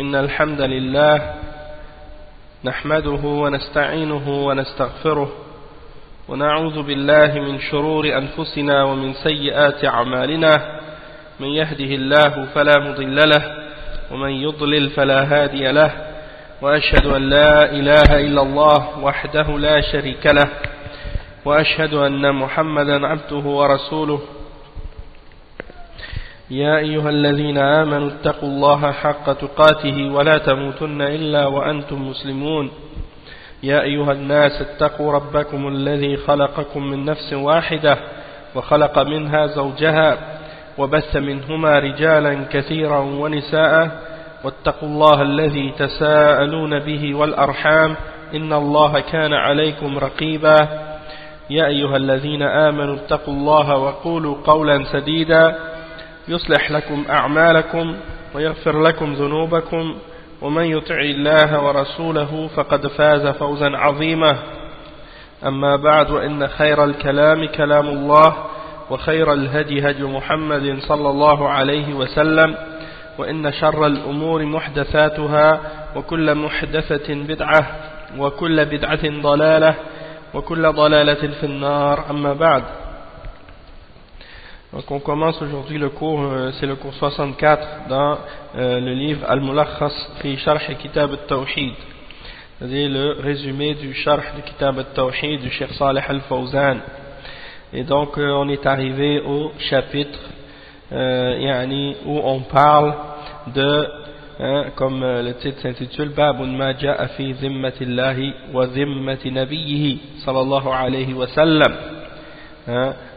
إن الحمد لله نحمده ونستعينه ونستغفره ونعوذ بالله من شرور أنفسنا ومن سيئات أعمالنا من يهده الله فلا مضل له ومن يضلل فلا هادي له وأشهد أن لا إله إلا الله وحده لا شريك له وأشهد أن محمدا عبده ورسوله يا أيها الذين آمنوا اتقوا الله حق تقاته ولا تموتن إلا وأنتم مسلمون يا أيها الناس اتقوا ربكم الذي خلقكم من نفس واحدة وخلق منها زوجها وبث منهما رجالا كثيرا ونساء واتقوا الله الذي تساءلون به والأرحام إن الله كان عليكم رقيبا يا أيها الذين آمنوا اتقوا الله وقولوا قولا سديدا يصلح لكم أعمالكم ويغفر لكم ذنوبكم ومن يطع الله ورسوله فقد فاز فوزا عظيما أما بعد وإن خير الكلام كلام الله وخير الهدي هدي محمد صلى الله عليه وسلم وإن شر الأمور محدثاتها وكل محدثة بدعة وكل بدعة ضلالة وكل ضلالة في النار أما بعد. Donc on commence aujourd'hui le cours, c'est le cours 64 dans le livre Al-Mulakhas fi Sharh Kitab al-Tawhid, c'est-à-dire le résumé du Sharh du Kitab al-Tawhid du Cheikh Salih al-Fawzan. Et donc on est arrivé au chapitre où on parle de, comme le titre s'intitule, Babun ma ja'a fi zimmatillahi wa zimmati nabiyyihi sallallahu alayhi wa sallam.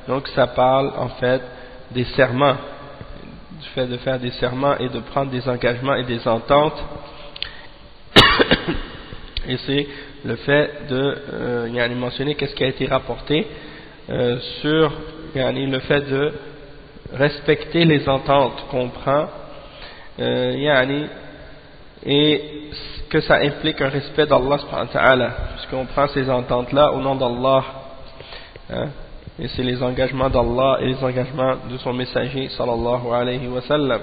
Donc ça parle en fait des serments, du fait de faire des serments et de prendre des engagements et des ententes. Et c'est le fait de mentionner qu'est-ce qui a été rapporté sur le fait de respecter les ententes qu'on prend, et que ça implique un respect d'Allah subhanahu wa ta'ala, puisqu'on prend ces ententes-là au nom d'Allah. Et c'est les engagements d'Allah et les engagements de son messager sallallahu alayhi wa sallam.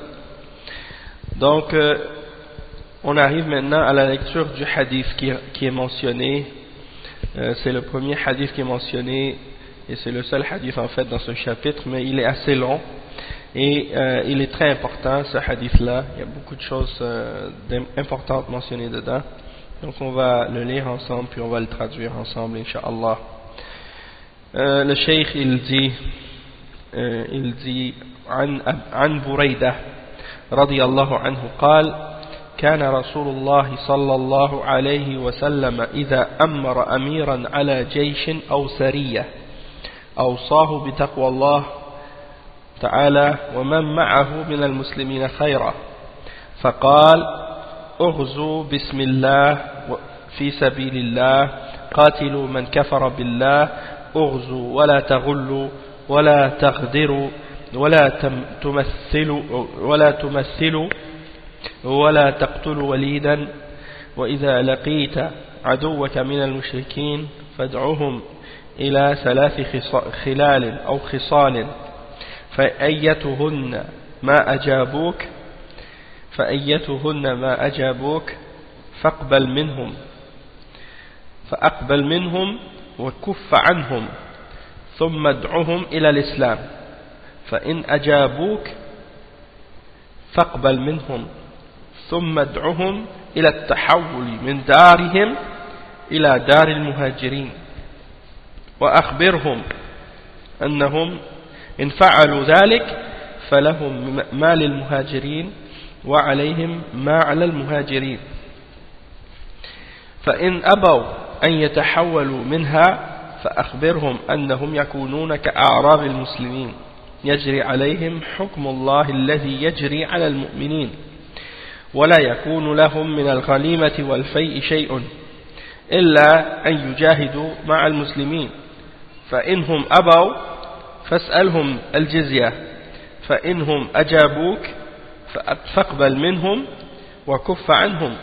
Donc on arrive maintenant à la lecture du hadith qui est mentionné. C'est le premier hadith qui est mentionné et c'est le seul hadith en fait dans ce chapitre, mais il est assez long et il est très important ce hadith là. Il y a beaucoup de choses importantes mentionnées dedans, donc on va le lire ensemble puis on va le traduire ensemble incha'Allah. Le cheikh il dit عن بريدة رضي الله عنه قال كان رسول الله صلى الله عليه وسلم إذا أمر أميرا على جيش أو سرية أوصاه بتقوى الله تعالى ومن معه من المسلمين خيرا فقال اغزوا بسم الله في سبيل الله قاتلوا من كفر بالله اغزوا ولا تغلوا ولا تغدروا ولا تمثلوا ولا تقتلوا وليدا وإذا لقيت عدوك من المشركين فادعوهم إلى 3 خلال أو خصال فأيتهن ما أجابوك فأقبل منهم وكف عنهم ثم ادعهم إلى الإسلام فإن أجابوك فاقبل منهم ثم ادعهم إلى التحول من دارهم إلى دار المهاجرين وأخبرهم أنهم إن فعلوا ذلك فلهم ما للمهاجرين وعليهم ما على المهاجرين فإن أبوا أن يتحولوا منها فأخبرهم أنهم يكونون كأعراب المسلمين يجري عليهم حكم الله الذي يجري على المؤمنين ولا يكون لهم من الغنيمة والفيء شيء إلا أن يجاهدوا مع المسلمين فإنهم أبوا فاسألهم الجزية فإنهم أجابوك فاقبل منهم وكف عنهم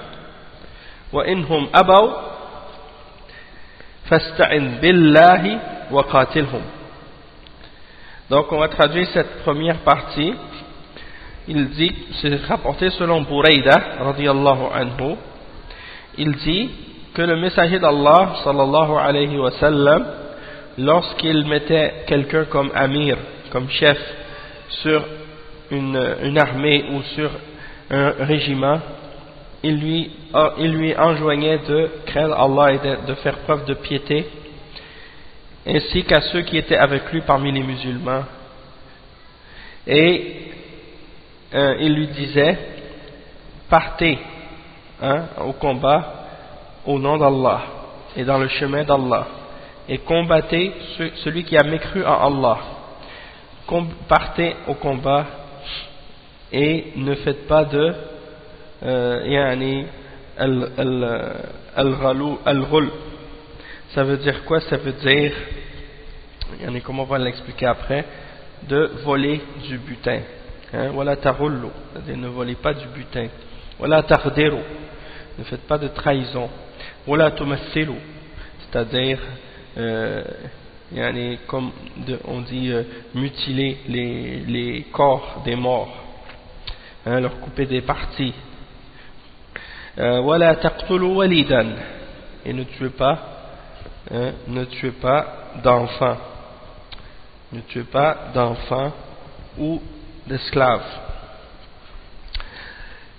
وإنهم أبوا فاستعن بالله وقاتلهم. Donc on va traduire cette première partie il dit, c'est rapporté selon Burayda radiyallahu anhu, il dit que le messager d'Allah sallallahu alayhi wa sallam, lorsqu'il mettait quelqu'un comme amir, comme chef sur une armée ou sur un régiment, il lui enjoignait de craindre Allah et de faire preuve de piété, ainsi qu'à ceux qui étaient avec lui parmi les musulmans. Et il lui disait, partez au combat au nom d'Allah et dans le chemin d'Allah, et combattez celui qui a mécru en Allah. Partez au combat et ne faites pas de al-ghul. Ça veut dire quoi? Ça veut dire, comment on va l'expliquer après, de voler du butin. Wala taghullu, c'est-à-dire ne volez pas du butin. Wala taghdiru, ne faites pas de trahison. Wala tumathilu, c'est-à-dire comme on dit mutiler les corps des morts, leur couper des parties. Wala taqtulu walidan, et ne tuez pas d'enfants, ne tuez pas d'enfants ou d'esclaves.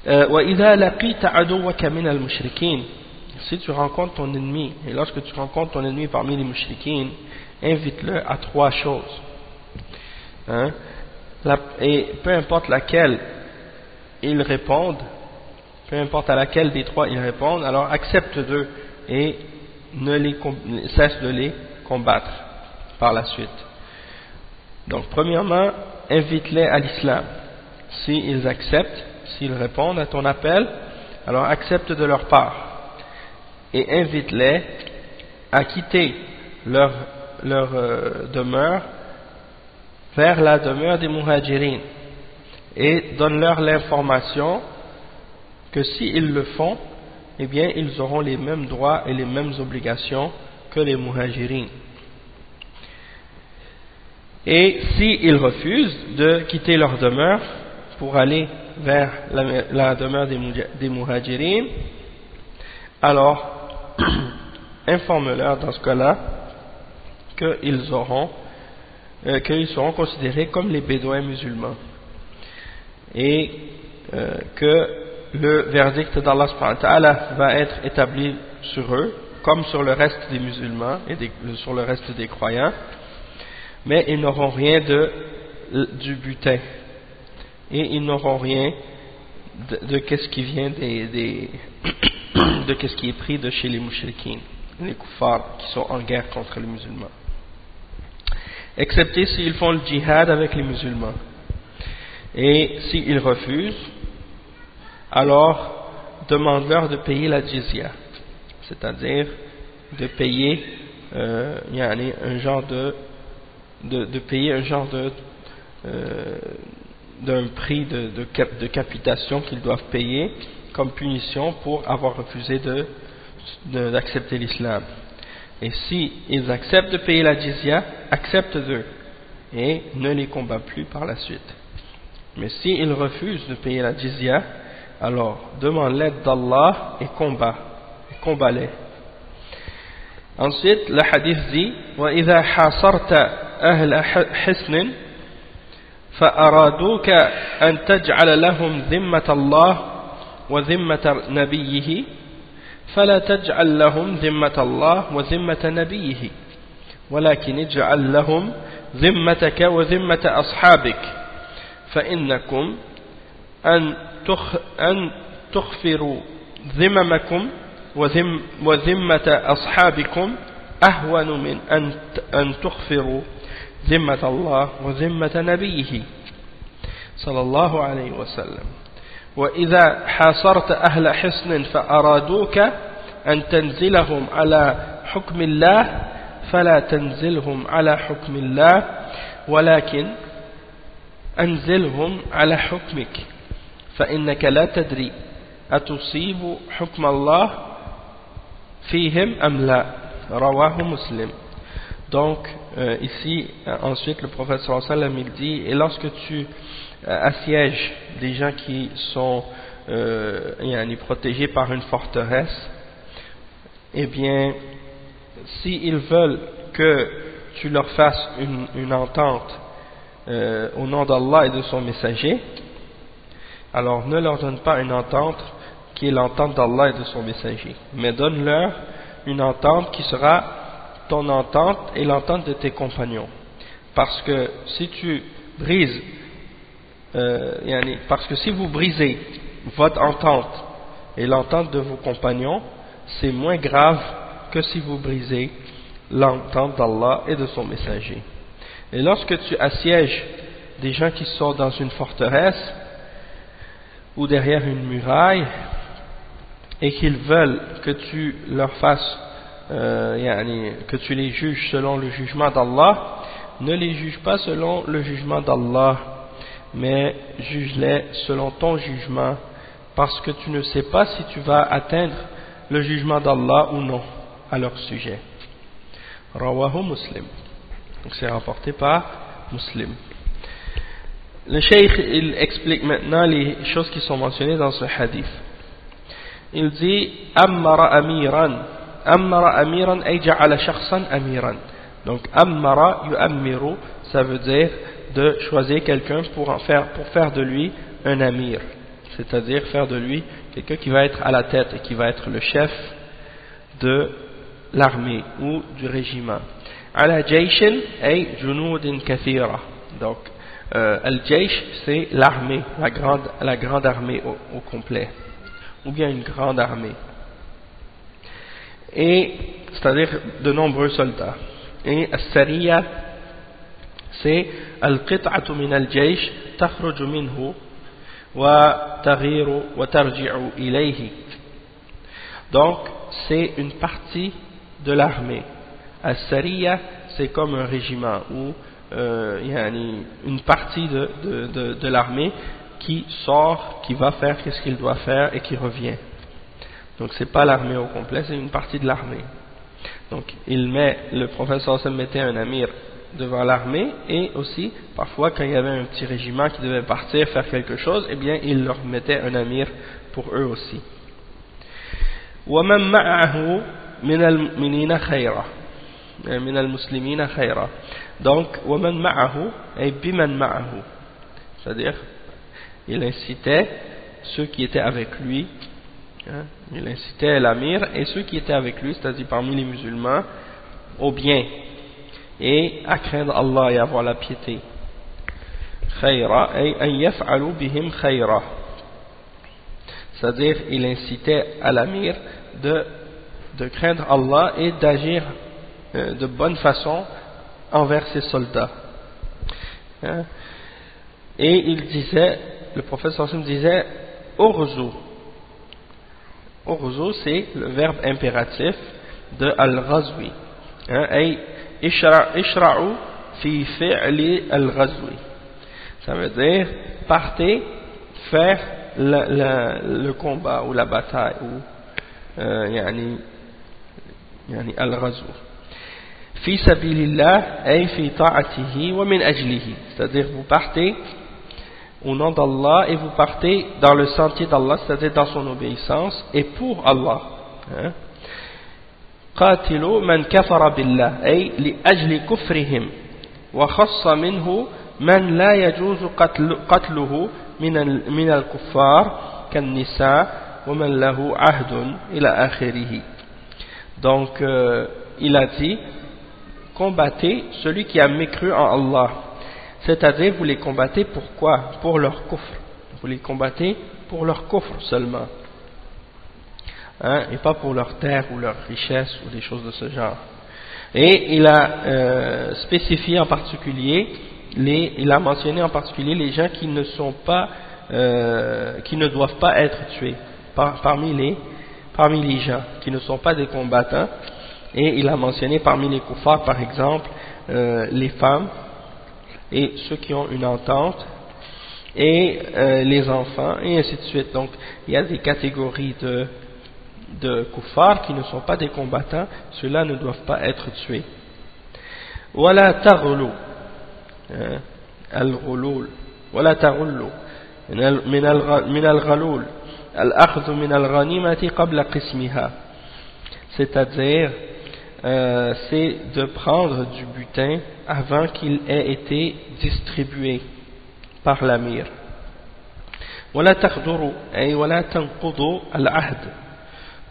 وَإِذَا لَقِيتَ عَدُوَّكَ مِنَ الْمُشْرِكِينَ, si tu rencontres ton ennemi, et lorsque tu rencontres ton ennemi parmi les mushrikines, invite-le à 3 choses. Et peu importe laquelle ils répondent, peu importe à laquelle des 3 ils répondent, alors accepte d'eux et cesse de les combattre par la suite. Donc premièrement, invite-les à l'islam. S'ils acceptent, s'ils répondent à ton appel, alors accepte de leur part et invite-les à quitter leur demeure vers la demeure des muhajirin, et donne-leur l'information que s'ils le font, eh bien ils auront les mêmes droits et les mêmes obligations que les muhajirin. Et s'ils refusent de quitter leur demeure pour aller vers la demeure des muhajirin, alors informe-leur dans ce cas-là qu'ils seront considérés comme les bédouins musulmans, et que le verdict d'Allah subhanahu wa ta'ala va être établi sur eux comme sur le reste des musulmans et sur le reste des croyants, mais ils n'auront rien du butin, et ils n'auront rien de qu'est-ce qui vient de qu'est-ce qui est pris de chez les mushrikines, les kuffars qui sont en guerre contre les musulmans, excepté s'ils font le djihad avec les musulmans. Et s'ils refusent, alors demande-leur de payer la jizya, c'est-à-dire de payer un genre d'un prix de capitation qu'ils doivent payer comme punition pour avoir refusé d'accepter l'islam. Et si ils acceptent de payer la jizya, accepte d'eux et ne les combat plus par la suite. Mais s'ils refusent de payer la jizya, alors demande l'aide d'Allah et combat-les. Ensuite, le hadith dit: وَإِذَا حَاصَرْتَ أَهْلَ حِصْنٍ فَأَرَادُوكَ أَن تَجْعَلَ لَهُمْ ذِمَّةَ اللَّهِ وَذِمَّةَ نَبِيِّهِ فَلَا تَجْعَلْ لَهُمْ ذِمَّةَ اللَّهِ وَذِمَّةَ نَبِيِّهِ وَلَكِنِ اجْعَلْ لَهُمْ ذِمَّتَكَ وَذِمَّةَ أَصْحَابِكَ فَإِنَّكُمْ أَن تُخْفِرُوا ذِمَمَكُمْ وذمة أصحابكم أهون من أن تغفروا ذمة الله وذمة نبيه صلى الله عليه وسلم. وإذا حاصرت أهل حصن فأرادوك أن تنزلهم على حكم الله فلا تنزلهم على حكم الله ولكن أنزلهم على حكمك فإنك لا تدري أتصيب حكم الله فيهم أم لا رواه مسلم. Donc ici ensuite le prophète sallallahu alayhi wa sallam il dit: et lorsque tu assièges des gens qui sont protégés par une forteresse, eh bien, s'ils veulent que tu leur fasses une entente au nom d'Allah et de son messager, alors ne leur donne pas une entente qui est l'entente d'Allah et de son messager, mais donne-leur une entente qui sera ton entente et l'entente de tes compagnons. Parce que si tu brises, parce que si vous brisez votre entente et l'entente de vos compagnons, c'est moins grave que si vous brisez l'entente d'Allah et de son messager. Et lorsque tu assièges des gens qui sont dans une forteresse ou derrière une muraille et qu'ils veulent que tu leur fasses, que tu les juges selon le jugement d'Allah, ne les juge pas selon le jugement d'Allah, mais juge-les selon ton jugement, parce que tu ne sais pas si tu vas atteindre le jugement d'Allah ou non à leur sujet. Rawahu Muslim. Donc c'est rapporté par Muslim. Le cheikh, il explique maintenant les choses qui sont mentionnées dans ce hadith. Il dit Ammara amiran ay ja'ala shakhsan amiran. Donc ammara yu'ammiru, ça veut dire de choisir quelqu'un pour faire de lui un amir, c'est-à-dire faire de lui quelqu'un qui va être à la tête et qui va être le chef de l'armée ou du régiment. Ala jayshin ay junudin kathira. Donc al-jaysh, c'est l'armée, la grande armée au complet, ou bien une grande armée, et c'est-à-dire de nombreux soldats. Et as-sariya, c'est al-qit'atu min al-jaysh takhruju minhu wa taghiru wa tarji'u ilayhi. Donc c'est une partie de l'armée. As-sariya, c'est comme un régiment ou une partie de l'armée qui sort, qui va faire ce qu'il doit faire et qui revient. Donc c'est pas l'armée au complet, c'est une partie de l'armée. Donc le prophète sallallahu alayhi wa sallam mettait un amir devant l'armée, et aussi parfois quand il y avait un petit régiment qui devait partir faire quelque chose, eh bien il leur mettait un amir pour eux aussi. وَمَنْ مَعَهُ مِنَ الْمُؤْمِنِينَ خَيْرًا من المسلمين خيرا. Donc ومن معه أي بمن معه, c'est-à-dire il incitait ceux qui étaient avec lui, il incitait l'amir et ceux qui étaient avec lui, c'est-à-dire parmi les musulmans, au bien et à craindre Allah et à avoir la piété. خيرا أي أن يفعلوا بهم خيرا, c'est-à-dire il incitait à l'amir de craindre Allah et d'agir de bonne façon envers ses soldats. Et il disait, le prophète sallallahu alayhi wa sallam disait urzu. Urzu, c'est le verbe impératif de al-ghazwi, ay ishra'u fi fi'li al-ghazwi, ça veut dire partez faire le combat ou la bataille ou al-ghazw. Fi sabilillah ay fi ta'atihi wa min ajlihi, c'est-à-dire vous partez au nom d'Allah et vous partez dans le sentier d'Allah, c'est-à-dire dans son obéissance et pour Allah. قاتلوا من كفر بالله أي لأجل كفرهم وخص منه من لا يجوز قتله من الكفار كالنساء ومن له عهد إلى آخره. Donc il a dit combattez celui qui a mécru en Allah, c'est-à-dire vous les combattez pourquoi? Pour leur kufr, vous les combattez pour leur kufr seulement, et pas pour leur terre ou leur richesse ou des choses de ce genre. Et il a spécifié en particulier, il a mentionné en particulier les gens qui ne sont pas, qui ne doivent pas être tués parmi les gens qui ne sont pas des combattants. Et il a mentionné parmi les kuffars par exemple les femmes et ceux qui ont une entente et les enfants et ainsi de suite. Donc il y a des catégories de kuffars qui ne sont pas des combattants, ceux-là ne doivent pas être tués. Wala taghlu, al-ghulul, ولا تغلوا من الغلول الأخذ من الغنيمة قبل قسمها. C'est-à-dire c'est de prendre du butin avant qu'il ait été distribué par l'amir. ولا تغدروا أي ولا تنقضوا العهد.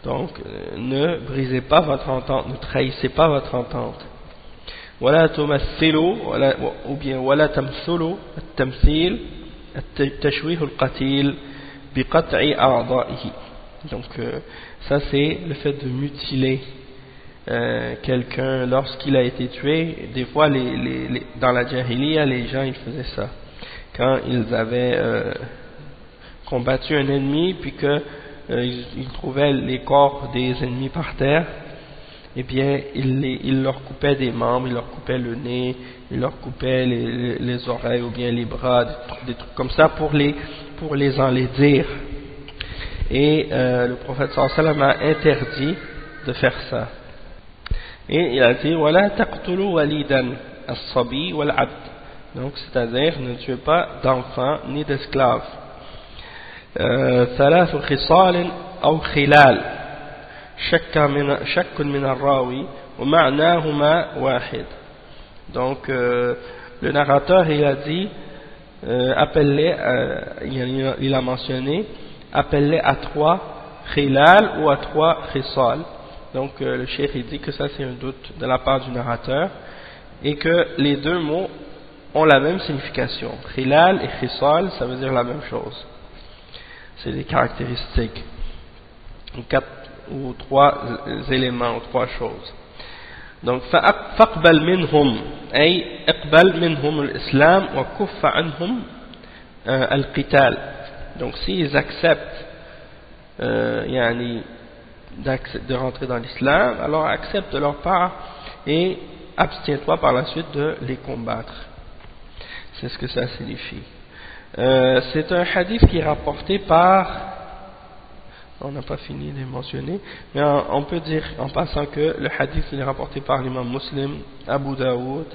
Donc ne brisez pas votre entente, ne trahissez pas votre entente. ولا تمثلوا ou bien ولا تمثلوا التمثيل التشويه القتيل بقطع أعضائه. Donc ça c'est le fait de mutiler quelqu'un lorsqu'il a été tué. Des fois dans la Jahiliya les gens ils faisaient ça quand ils avaient combattu un ennemi puis que ils trouvaient les corps des ennemis par terre, et bien ils leur coupaient des membres, ils leur coupaient le nez, ils leur coupaient les oreilles ou bien les bras, des trucs comme ça pour les enlaidir. Et le prophète sallallahu alayhi wa sallam a interdit de faire ça. Et il a dit وَلَا تَقْتُلُوا وَلِيدًا الصَّبِيِّ وَالْعَبْدِ. Donc c'est-à-dire ne tuez pas d'enfants ni d'esclaves. ثلاث خصال أو خلال شك من الراوي ومعناهما واحد. Donc le narrateur il a dit il a mentionné appelle-les à 3 khilal ou à 3 khisal. Donc le cheikh il dit que ça c'est un doute de la part du narrateur et que les deux mots ont la même signification. Khilal et khisal ça veut dire la même chose, c'est des caractéristiques, 4 ou 3 éléments ou 3 choses. Donc فَأَقْبَلْ مِنْهُمْ أي اقبل منهم الإسلام وكف عنهم القتال. Donc s'ils acceptent de rentrer dans l'islam, alors accepte de leur part et abstiens-toi par la suite de les combattre. C'est ce que ça signifie. C'est un hadith qui est rapporté par, on n'a pas fini de les mentionner, mais on peut dire en passant que le hadith il est rapporté par l'imam Muslim, Abu Daoud,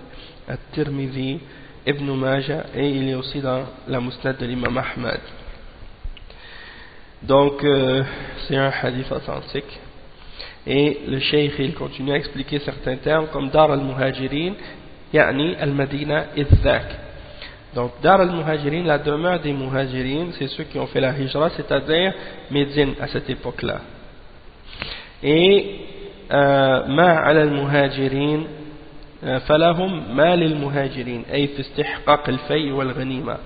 At-Tirmidhi, Ibn Majah, et il est aussi dans la Musnad de l'imam Ahmad. Donc c'est un hadith authentique. Et le cheikh il continue à expliquer certains termes comme Dar al-Muhajirin, yani al-Madina idh-dhak. Donc Dar al-Muhajirin, la demeure des Muhajirin, c'est ceux qui ont fait la hijra, c'est-à-dire Médine à cette époque-là. Et ma ala al-Muhajirin falahum ma lil-Muhajirin ay fi istihqaq al-fay wal-ghanima.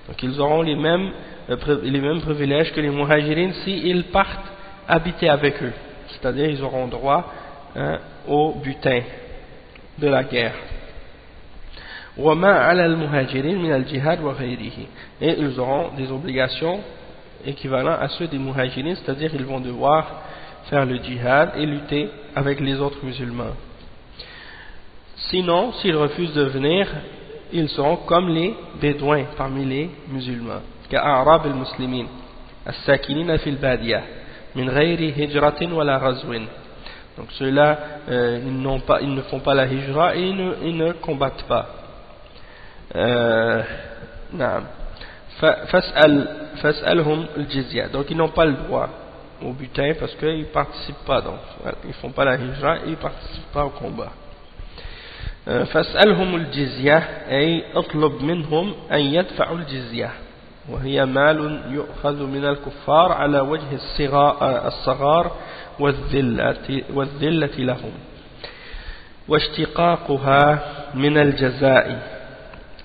Donc ils auront les mêmes privilèges que les Muhajirin s'ils partent habiter avec eux, c'est-à-dire ils auront droit au butin de la guerre. وَمَا عَلَى الْمُهَاجِرِينَ مِنَ الْجِهَادِ وَغَيْرِهِ. Et ils auront des obligations équivalentes à ceux des Muhajirin, c'est-à-dire ils vont devoir faire le djihad et lutter avec les autres musulmans. Sinon, s'ils refusent de venir, ils seront comme les bédouins parmi les musulmans. كأعراب المسلمين الساكنين في البادية من غير هجرة ولا غزو. Donc ceux-là ils ne font pas la hijra et ils ne combattent pas. فاسألهم الجزية. Donc ils n'ont pas le droit au butin parce qu'ils ne participent pas, donc ils ne font pas la hijra et ils ne participent pas au combat. فاسألهم الجزية أي اطلب منهم أن يدفعوا الجزية وهي مال يؤخذ من الكفار على وجه الصغار والذلة لهم واشتقاقها من الجزاء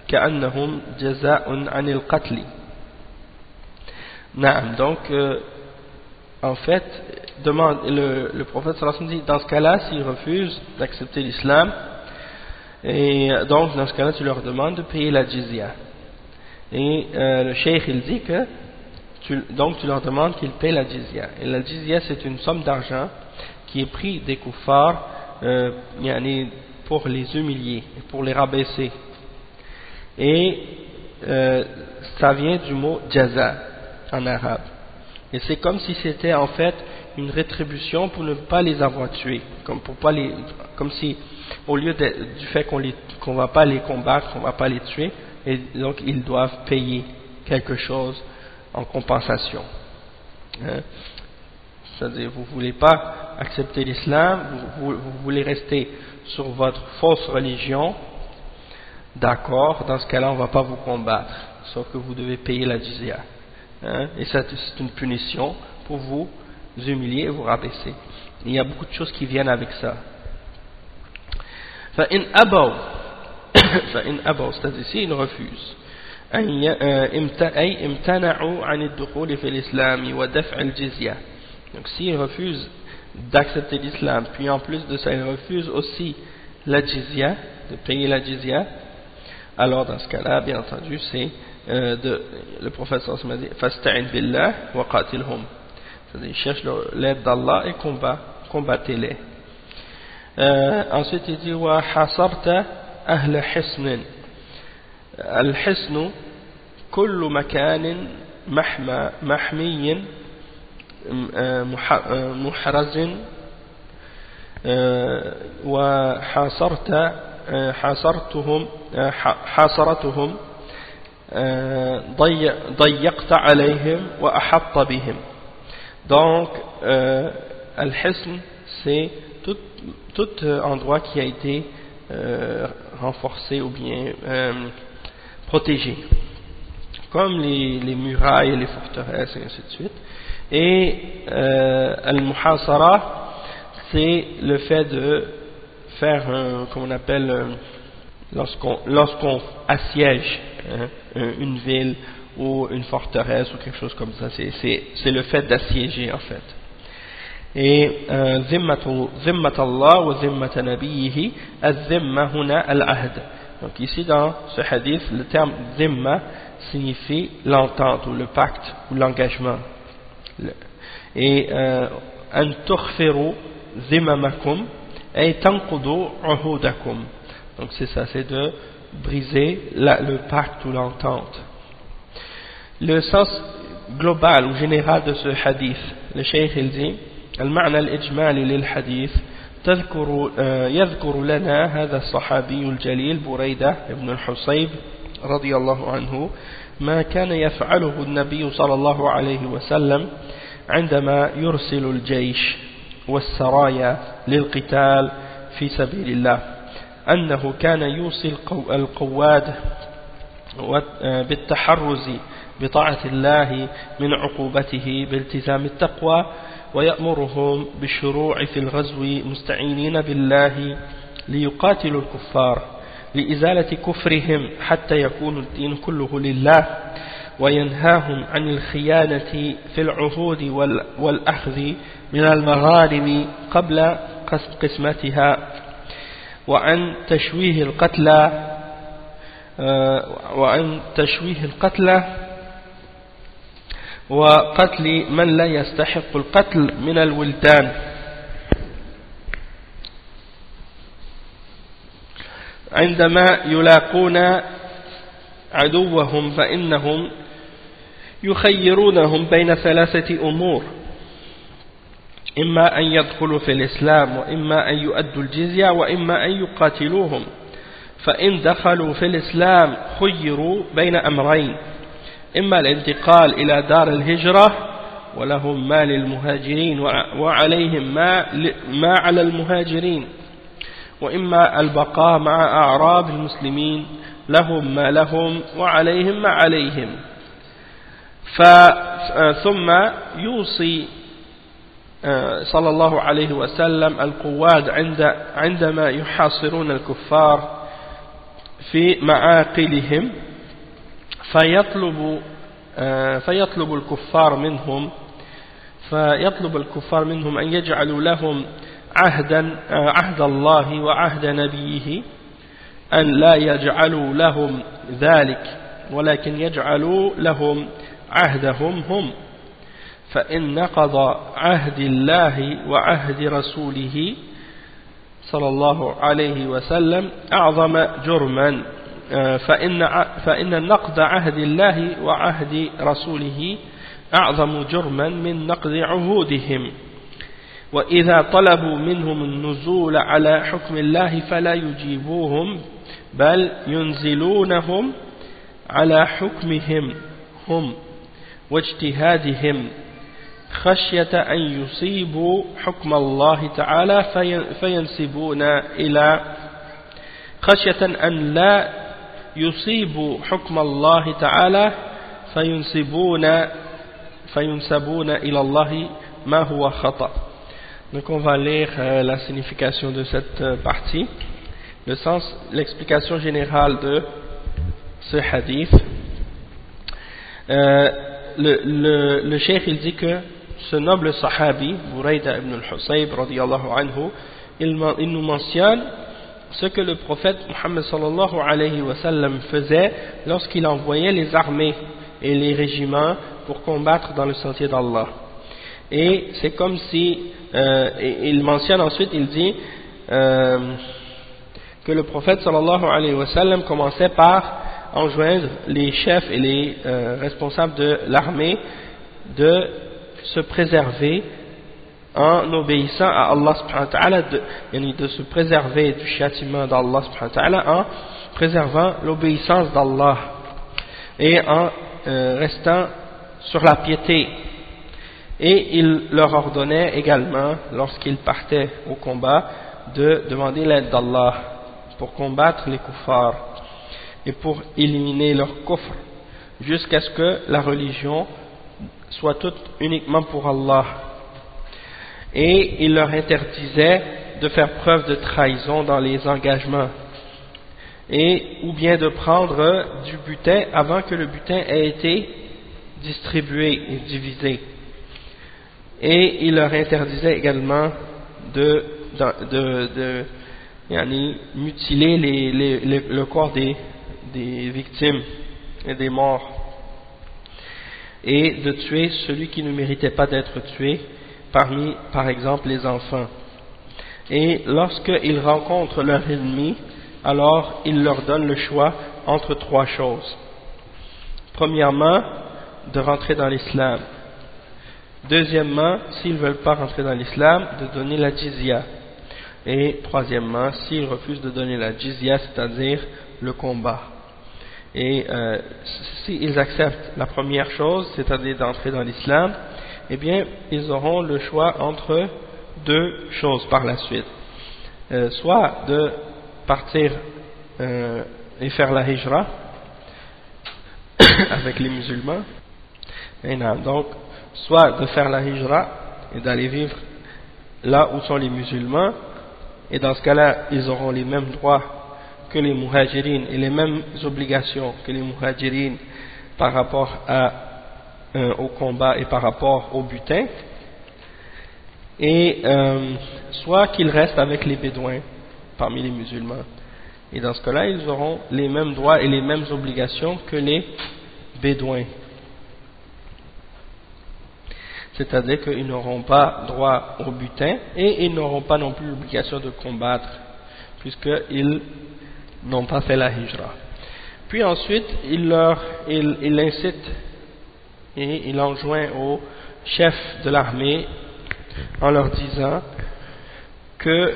كأنهم جزاء عن القتل. نعم. Donc en fait le prophète sallallahu alayhi wa sallam dit dans ce cas-là s'ils refusent d'accepter l'islam, et donc dans ce cas-là tu leur demandes de payer la jizya. Et le cheikh il dit que tu leur demandes qu'ils payent la jizya. Et la jizya c'est une somme d'argent qui est prise des kuffars pour les humilier, pour les rabaisser. Et ça vient du mot jaza en arabe. Et c'est comme si c'était en fait une rétribution pour ne pas les avoir tués, comme si au lieu du fait qu'on va pas les combattre, qu'on va pas les tuer, et donc ils doivent payer quelque chose en compensation. C'est-à-dire, vous ne voulez pas accepter l'islam, vous voulez rester sur votre fausse religion, d'accord, dans ce cas-là on ne va pas vous combattre, sauf que vous devez payer la jizya. Et ça, c'est une punition pour vous humilier et vous rabaisser. Il y a beaucoup de choses qui viennent avec ça. فإن أبوا c'est-à-dire s'ils refusent أي امتنعوا عن الدخول في الإسلام ودفع الجزية. Donc s'ils refusent d'accepter l'islam, puis en plus de ça ils refusent aussi la jizya, de payer la jizya, alors dans ce cas-là, bien entendu, c'est le prophète sallallahu alayhi wa sallam dit fasta'in billah wa qatilhum, c'est-à-dire cherche l'aide d'Allah et combattez-les. Ensuite il dit wa hasarta ahla hisn. Al-hisn kullu makanin mahmiyin محرز حاصرتهم ضيقت عليهم وأحط بهم. Donc al-hisn c'est tout endroit qui a été renforcé ou bien protégé, comme les murailles et les forteresses et ainsi de suite. Et al-muhasara, c'est le fait de faire comme on appelle lorsqu'on assiège une ville ou une forteresse ou quelque chose comme ça, c'est le fait d'assiéger en fait. Et zimmat Allah wa zimmat nabiyhi, az-zimma huna al-ahd. Donc ici dans ce hadith, le terme zimma signifie l'entente ou le pacte ou l'engagement. Et an tukhfiru zimamakum ay tanqudu uhudakum. Donc c'est ça, c'est de briser le pacte ou l'entente. Le sens global ou général de ce hadith, le cheikh il dit المعنى الإجمالي للحديث يذكر لنا هذا الصحابي الجليل بريدة بن الحصيب رضي الله عنه ما كان يفعله النبي صلى الله عليه وسلم عندما يرسل الجيش والسرايا للقتال في سبيل الله، أنه كان يوصي القواد بالتحرز بطاعة الله من عقوبته بالتزام التقوى، ويأمرهم بالشروع في الغزو مستعينين بالله ليقاتلوا الكفار لإزالة كفرهم حتى يكون الدين كله لله، وينهاهم عن الخيانة في العهود والأخذ من المغانم قبل قسمتها، وعن تشويه القتلى وقتل من لا يستحق القتل من الولدان. عندما يلاقون عدوهم فإنهم يخيرونهم بين ثلاثة أمور: إما أن يدخلوا في الإسلام، وإما أن يؤدوا الجزية، وإما أن يقاتلوهم. فإن دخلوا في الإسلام خيروا بين أمرين: إما الانتقال إلى دار الهجرة ولهم ما للمهاجرين وعليهم ما على المهاجرين، وإما البقاء مع أعراب المسلمين لهم ما لهم وعليهم ما عليهم. ثم يوصي صلى الله عليه وسلم القواد عندما يحاصرون الكفار في معاقلهم فيطلب الكفار منهم أن يجعلوا لهم عهد الله وعهد نبيه، أن لا يجعلوا لهم ذلك ولكن يجعلوا لهم عهدهم هم، فإن نقض عهد الله وعهد رسوله صلى الله عليه وسلم أعظم جرما، فإن نقض عهد الله وعهد رسوله أعظم جرما من نقض عهودهم. وإذا طلبوا منهم النزول على حكم الله فلا يجيبوهم بل ينزلونهم على حكمهم هم واجتهادهم خشية أن يصيبوا حكم الله تعالى فينسبون إلى خشية أن لا يصيبوا حكم الله تعالى فينسبون إلى الله ما هو خطأ. Donc on va lire la signification de cette partie, le sens, l'explication générale de ce hadith. Le cheikh il dit que ce noble sahabi, Burayda ibn al-Husayb radiyallahu anhu, il nous mentionne ce que le prophète Muhammad sallallahu alayhi wa sallam faisait lorsqu'il envoyait les armées et les régiments pour combattre dans le sentier d'Allah. Et c'est comme si, il mentionne ensuite, il dit que le prophète sallallahu alayhi wa sallam commençait par enjoindre les chefs et les responsables de l'armée de se préserver en obéissant à Allah subhanahu wa ta'ala, de se préserver du châtiment d'Allah subhanahu wa ta'ala en préservant l'obéissance d'Allah et en restant sur la piété. Et il leur ordonnait également, lorsqu'ils partaient au combat, de demander l'aide d'Allah pour combattre les kuffars et pour éliminer leur kufr, jusqu'à ce que la religion soit toute uniquement pour Allah. Et il leur interdisait de faire preuve de trahison dans les engagements, ou bien de prendre du butin avant que le butin ait été distribué et divisé. Et il leur interdisait également de mutiler le corps des victimes et des morts, et de tuer celui qui ne méritait pas d'être tué, parmi par exemple les enfants. Et lorsqu'ils rencontrent leur ennemi, alors il leur donne le choix entre trois choses. Premièrement, de rentrer dans l'islam. Deuxièmement, s'ils ne veulent pas rentrer dans l'islam, de donner la jizya. Et troisièmement, s'ils refusent de donner la jizya, c'est-à-dire le combat. Et s'ils acceptent la première chose, c'est-à-dire d'entrer dans l'islam, eh bien, ils auront le choix entre deux choses par la suite. Soit de partir et faire la hijra avec les musulmans, et non, donc, soit de faire la hijra et d'aller vivre là où sont les musulmans, et dans ce cas-là, ils auront les mêmes droits que les muhajirines et les mêmes obligations que les muhajirines par rapport au combat et par rapport au butin, et soit qu'ils restent avec les bédouins parmi les musulmans, et dans ce cas-là, ils auront les mêmes droits et les mêmes obligations que les bédouins. C'est-à-dire qu'ils n'auront pas droit au butin et ils n'auront pas non plus l'obligation de combattre, puisqu'ils n'ont pas fait la hijra. Puis ensuite, il incite et il enjoint aux chefs de l'armée en leur disant que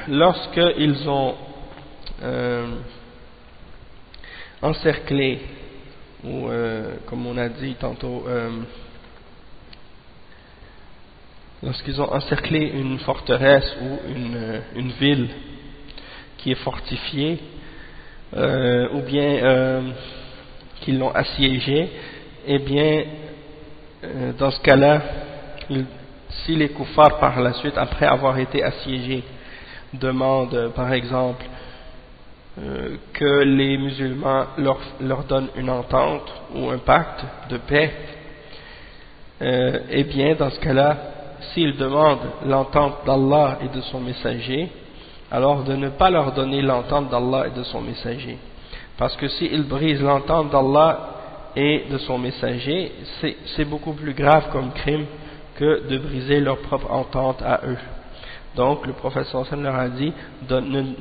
lorsqu'ils ont encerclé, ou comme on a dit tantôt, lorsqu'ils ont encerclé une forteresse ou une ville qui est fortifiée, ou bien qu'ils l'ont assiégée, eh bien, dans ce cas-là, si les kuffars par la suite, après avoir été assiégés, demandent par exemple que les musulmans leur donnent une entente ou un pacte de paix, eh bien, dans ce cas-là, s'ils demandent l'entente d'Allah et de son messager, alors de ne pas leur donner l'entente d'Allah et de son messager. Parce que s'ils brisent l'entente d'Allah et de son messager, c'est beaucoup plus grave comme crime que de briser leur propre entente à eux. Donc le prophète sallallahu alayhi wa sallam leur a dit,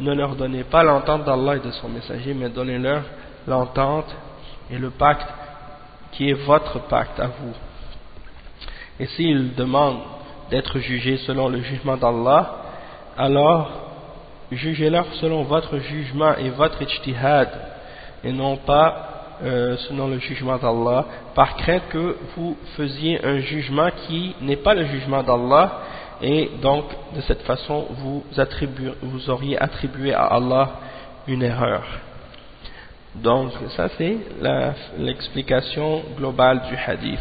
ne leur donnez pas l'entente d'Allah et de son messager, mais donnez-leur l'entente et le pacte qui est votre pacte à vous. Et s'ils demandent d'être jugés selon le jugement d'Allah, alors jugez-leur selon votre jugement et votre ijtihad, et non pas selon le jugement d'Allah, par crainte que vous faisiez un jugement qui n'est pas le jugement d'Allah, et donc de cette façon vous auriez attribué à Allah une erreur. Donc ça c'est l'explication globale du hadith.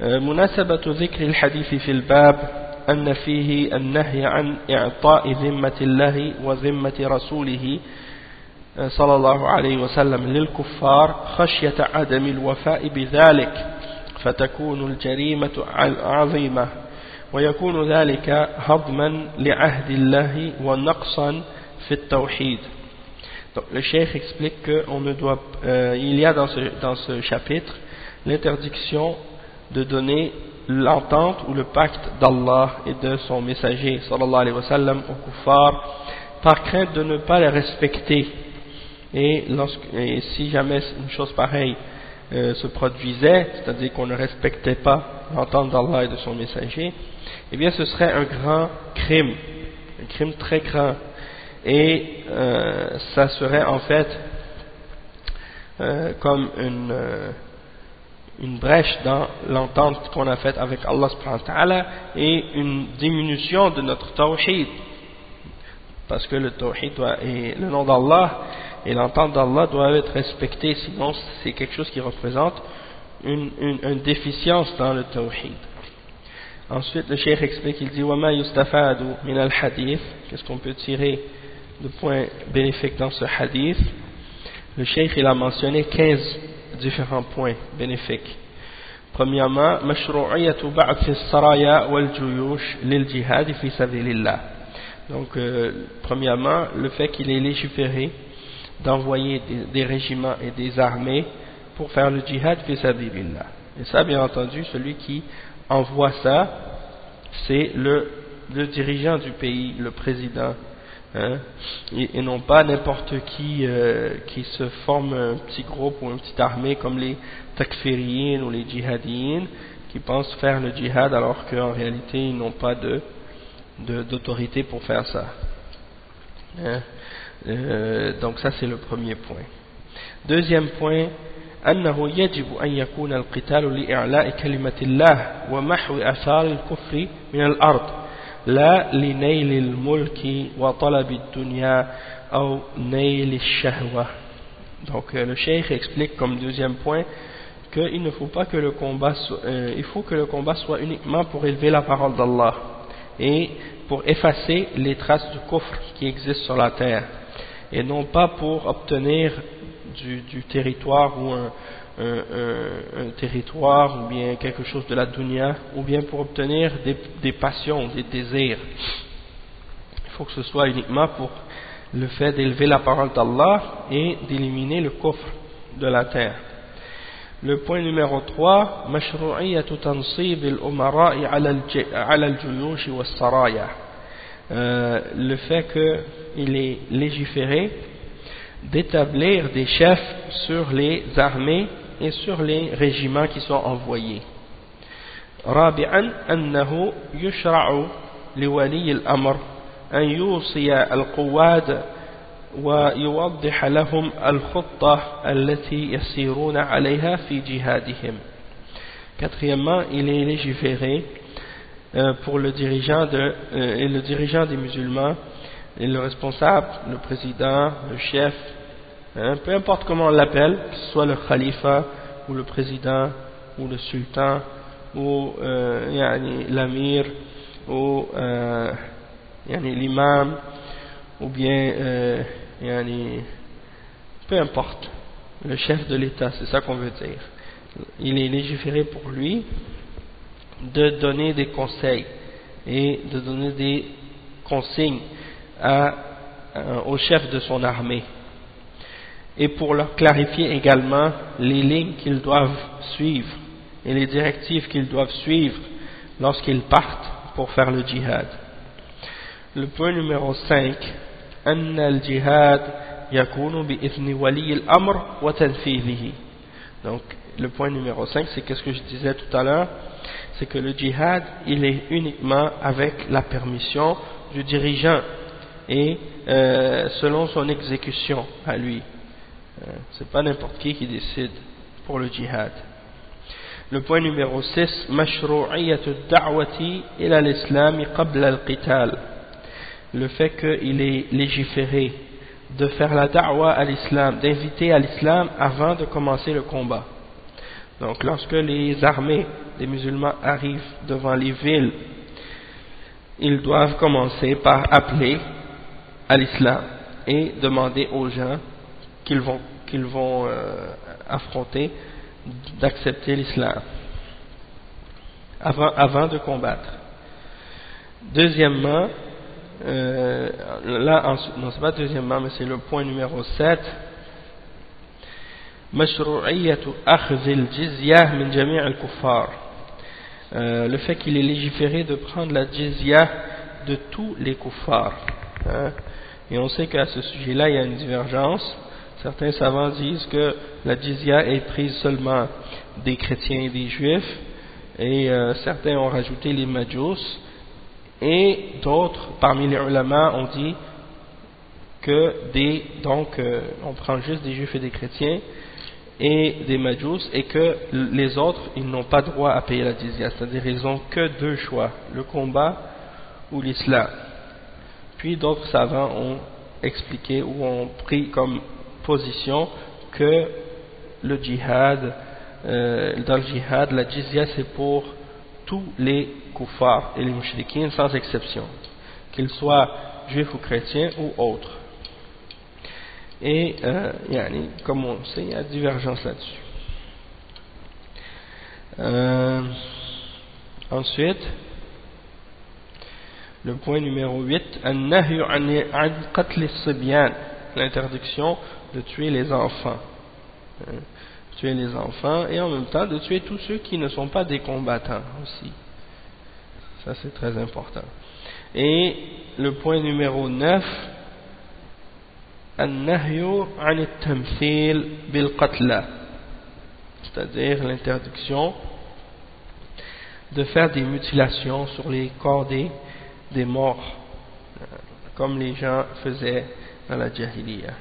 مناسبة ذكر الحديث في الباب أن فيه النهي عن إعطاء ذمة الله وذمة رسوله صلى الله عليه وسلم للكفار خشية عدم الوفاء بذلك فتكون الجريمة عظيمة ويكون ذلك هضما لعهد الله ونقصا في التوحيد. Donc le cheikh explique qu'on ne doit, il y a dans ce chapitre l'interdiction de donner l'entente ou le pacte d'Allah et de son messager sallallahu alayhi wa sallam aux kuffars par crainte de ne pas les respecter, et si jamais une chose pareille se produisait, c'est-à-dire qu'on ne respectait pas l'entente d'Allah et de son messager, eh bien ce serait un grand crime, un crime très grand, et ça serait en fait comme une brèche dans l'entente qu'on a faite avec Allah subhanahu wa ta'ala, et une diminution de notre tawhid, parce que le tawhid et le nom d'Allah et l'entente d'Allah doivent être respectés, sinon c'est quelque chose qui représente une déficience dans le tawhid. Ensuite le cheikh explique, il dit وَمَا يُسْتَفَادُ مِنَ الْحَدِيثِ, qu'est-ce qu'on peut tirer de points bénéfiques dans ce hadith. Le cheikh il a mentionné 15 différents points bénéfiques. Premièrement, مشروعية بعث السرايا والجيوش للجهاد في سبيل الله. Donc premièrement, le fait qu'il est légiféré d'envoyer des régiments et des armées pour faire le djihad fi sabilillah. Et ça, bien entendu, celui qui envoie ça, c'est le dirigeant du pays, le président, hein, et non pas n'importe qui se forme un petit groupe ou une petite armée comme les takfiriyin ou les djihadiyin qui pensent faire le djihad alors qu'en réalité ils n'ont pas d'autorité pour faire ça, hein. Donc ça c'est le premier point. Deuxième point, أنه يجب أن يكون القتال لإعلاء كلمة الله ومحو آثار الكفر من الأرض لا لنيل الملك وطلب الدنيا أو نيل الشهوة. Donc le cheikh explique comme deuxième point qu'il ne faut pas que le combat il faut que le combat soit uniquement pour élever la parole d'Allah et pour effacer les traces du kufr qui existent sur la terre, et non pas pour obtenir du territoire ou un territoire ou bien quelque chose de la dunya, ou bien pour obtenir des passions, des désirs. Il faut que ce soit uniquement pour le fait d'élever la parole d'Allah et d'éliminer le kufr de la terre. Le point numéro 3, مشروعية تنصيب الأمراء على الجيوش والسرايا. Le fait qu'il est légiféré d'établir des chefs sur les armées et sur les régiments qui sont envoyés. رابعا أنه يشرع لولي الأمر أن يوصي القواد ويوضح لهم الخطة التي يسيرون عليها في جهادهم. Quatrièmement, il est légiféré pour le dirigeant des musulmans, et le responsable, le président, le chef, hein, peu importe comment on l'appelle, que ce soit le khalifa ou le président ou le sultan ou l'amir ou l'imam ou bien peu importe, le chef de l'État, c'est ça qu'on veut dire. Il est légiféré pour lui de donner des conseils et de donner des consignes au chef de son armée, et pour leur clarifier également les lignes qu'ils doivent suivre et les directives qu'ils doivent suivre lorsqu'ils partent pour faire le djihad. Le point numéro 5, أن الجهاد يكون بإذن ولي الأمر وتنفيذه. Donc le point numéro 5, c'est ce que je disais tout à l'heure, c'est que le djihad il est uniquement avec la permission du dirigeant et selon son exécution à lui. C'est pas n'importe qui décide pour le djihad. Le point numéro 6, mashru'iyyatu ad-da'wati ila al-islam qabla al-qital. Le fait qu'il est légiféré de faire la da'wa à l'islam, d'inviter à l'islam avant de commencer le combat. Donc lorsque les armées des musulmans arrivent devant les villes, ils doivent commencer par appeler à l'islam et demander aux gens qu'ils vont affronter d'accepter l'islam avant de combattre. Deuxièmement, non c'est pas deuxièmement, mais c'est le point numéro 7, mashru'iyyatu akhdh al-jizyah min jami' al-kuffar. Le fait qu'il est légiféré de prendre la jizya de tous les kuffars, et on sait qu'à ce sujet-là il y a une divergence. Certains savants disent que la jizya est prise seulement des chrétiens et des juifs, et certains ont rajouté les majous, et d'autres parmi les ulama ont dit que on prend juste des juifs et des chrétiens et des majous, et que les autres ils n'ont pas droit à payer la jizya, c'est-à-dire ils n'ont que deux choix, le combat ou l'islam. Puis d'autres savants ont expliqué ou ont pris comme position que le djihad, dans le djihad, la jizya c'est pour tous les kuffars et les mushrikines sans exception, qu'ils soient juifs ou chrétiens ou autres. Et comme on sait, il y a divergence là-dessus. Ensuite, le point numéro 8, an-nahyu an qatl as-sibyan, l'interdiction de tuer les enfants. Tuer les enfants et en même temps de tuer tous ceux qui ne sont pas des combattants aussi. Ça c'est très important. Et le point numéro 9, an-nahyu an at-tamthil bil qatla, c'est-à-dire l'interdiction de faire des mutilations sur les corps des morts, comme les gens faisaient dans la Jahiliya.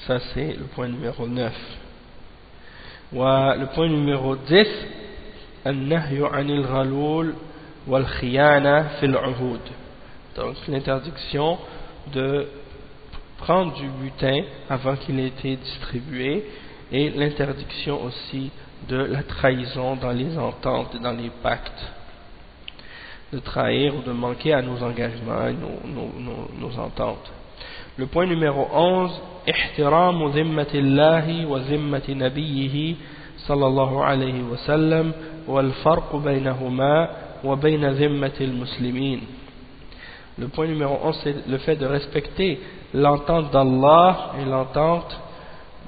Ça c'est le point numéro 9. Le point numéro 10, an-nahyu anil ghalul wal khiyana fil uhud, donc l'interdiction de prendre du butin avant qu'il ait été distribué, et l'interdiction aussi de la trahison dans les ententes et dans les pactes, de trahir ou de manquer à nos engagements, nos ententes. Le point numéro 11, احترام ذمة الله وذمة نبيه صلى الله عليه وسلم والفرق بينهما وبين ذمة المسلمين. Le point numéro 11, c'est le fait de respecter l'entente d'Allah et l'entente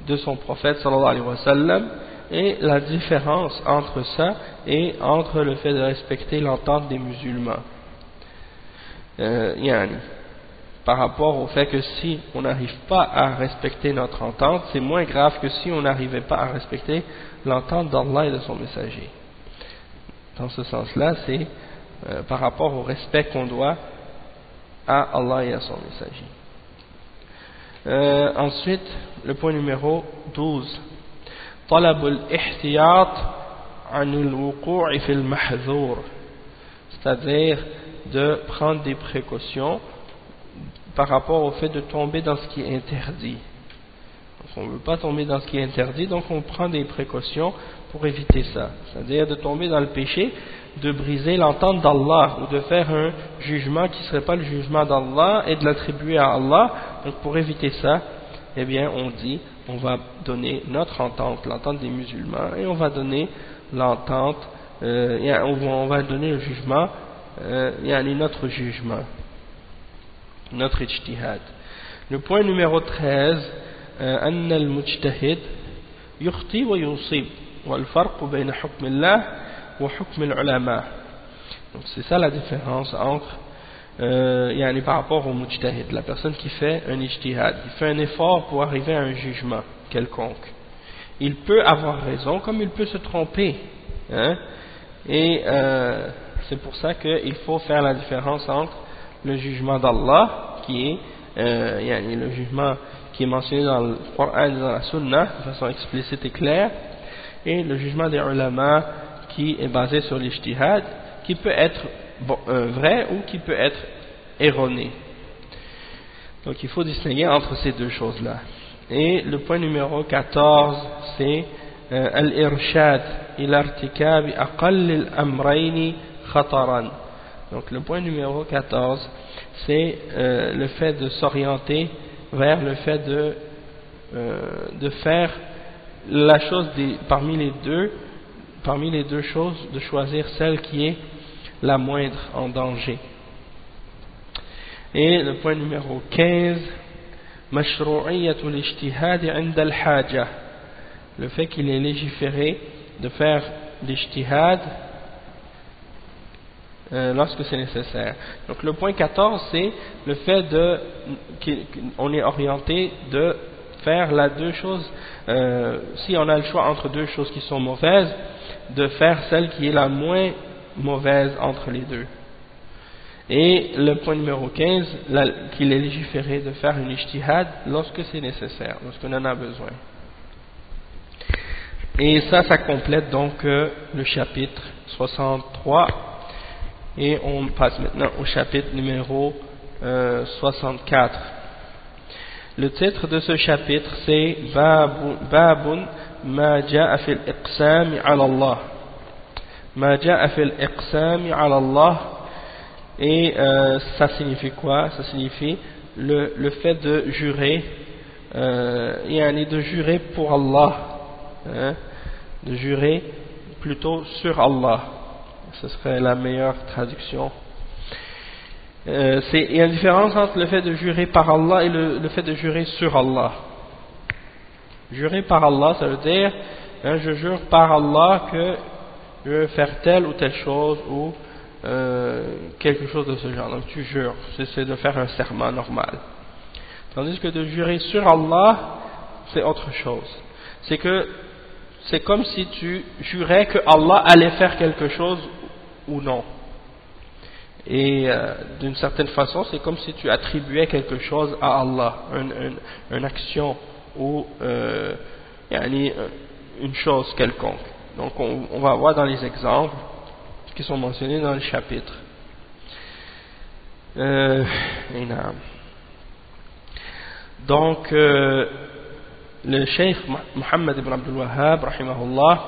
de son prophète sallallahu alayhi wa sallam, et la différence entre ça et entre le fait de respecter l'entente des musulmans. Par rapport au fait que si on n'arrive pas à respecter notre entente, c'est moins grave que si on n'arrivait pas à respecter l'entente d'Allah et de son messager. Dans ce sens-là, c'est par rapport au respect qu'on doit à Allah et à son messager. Ensuite, le point numéro 12. طلب الاحتياط عن الوقوع في المحذور, c'est-à-dire de prendre des précautions par rapport au fait de tomber dans ce qui est interdit. Donc on ne veut pas tomber dans ce qui est interdit, donc on prend des précautions pour éviter ça, c'est-à-dire de tomber dans le péché, de briser l'entente d'Allah ou de faire un jugement qui ne serait pas le jugement d'Allah et de l'attribuer à Allah. Donc pour éviter ça, eh bien on dit on va donner notre entente, l'entente des musulmans, et on va donner l'entente, on va donner le jugement, notre jugement, notre ijtihad. Le point numéro 13, أن المجتهد يخطئ ويصيب والفرق بين حكم الله وحكم العلماء. Donc c'est ça la différence entre par rapport au mujtahid, la personne qui fait un ijtihad, il fait un effort pour arriver à un jugement quelconque. Il peut avoir raison comme il peut se tromper, et c'est pour ça qu'il faut faire la différence entre le jugement d'Allah qui est le jugement qui est mentionné dans le Coran et dans la Sunna de façon explicite et claire, et le jugement des ulama qui est basé sur l'ijtihad, qui peut être vrai ou qui peut être erroné. Donc il faut distinguer entre ces deux choses-là. Et le point numéro 14, c'est al-irshad ila irtikabi aqall al-amrayni khataran. Donc le point numéro 14, c'est le fait de s'orienter vers le fait de faire la chose parmi les deux choses, de choisir celle qui est la moindre en danger. Et le point numéro 15, mashru'iyatul ijtihad 'inda al-haja, le fait qu'il est légiféré de faire l'ijtihad lorsque c'est nécessaire. Donc le point 14, c'est le fait qu'on est orienté de faire la deux choses, si on a le choix entre deux choses qui sont mauvaises, de faire celle qui est la moins mauvaise entre les deux. Et le point numéro 15, qu'il est légiféré de faire une ijtihad lorsque c'est nécessaire, lorsqu'on en a besoin. Et ça complète donc le chapitre 63. Et on passe maintenant au chapitre numéro 64. Le titre de ce chapitre c'est Babun ma ja'a fil iqsami ala Allah. Ma ja'a fil iqsami ala Allah. Et ça signifie quoi? Ça signifie le fait de jurer, de jurer pour Allah, hein, de jurer plutôt sur Allah. Ce serait la meilleure traduction. Il y a une différence entre le fait de jurer par Allah et le fait de jurer sur Allah. Jurer par Allah, ça veut dire, hein, je jure par Allah que je vais faire telle ou telle chose ou quelque chose de ce genre. Donc tu jures, c'est de faire un serment normal. Tandis que de jurer sur Allah, c'est autre chose. C'est comme si tu jurais que Allah allait faire quelque chose ou non. Et d'une certaine façon, c'est comme si tu attribuais quelque chose à Allah, une action ou une chose quelconque. Donc on va voir dans les exemples qui sont mentionnés dans le chapitre. Donc le cheikh Muhammad ibn Abdul Wahhab rahimahullah,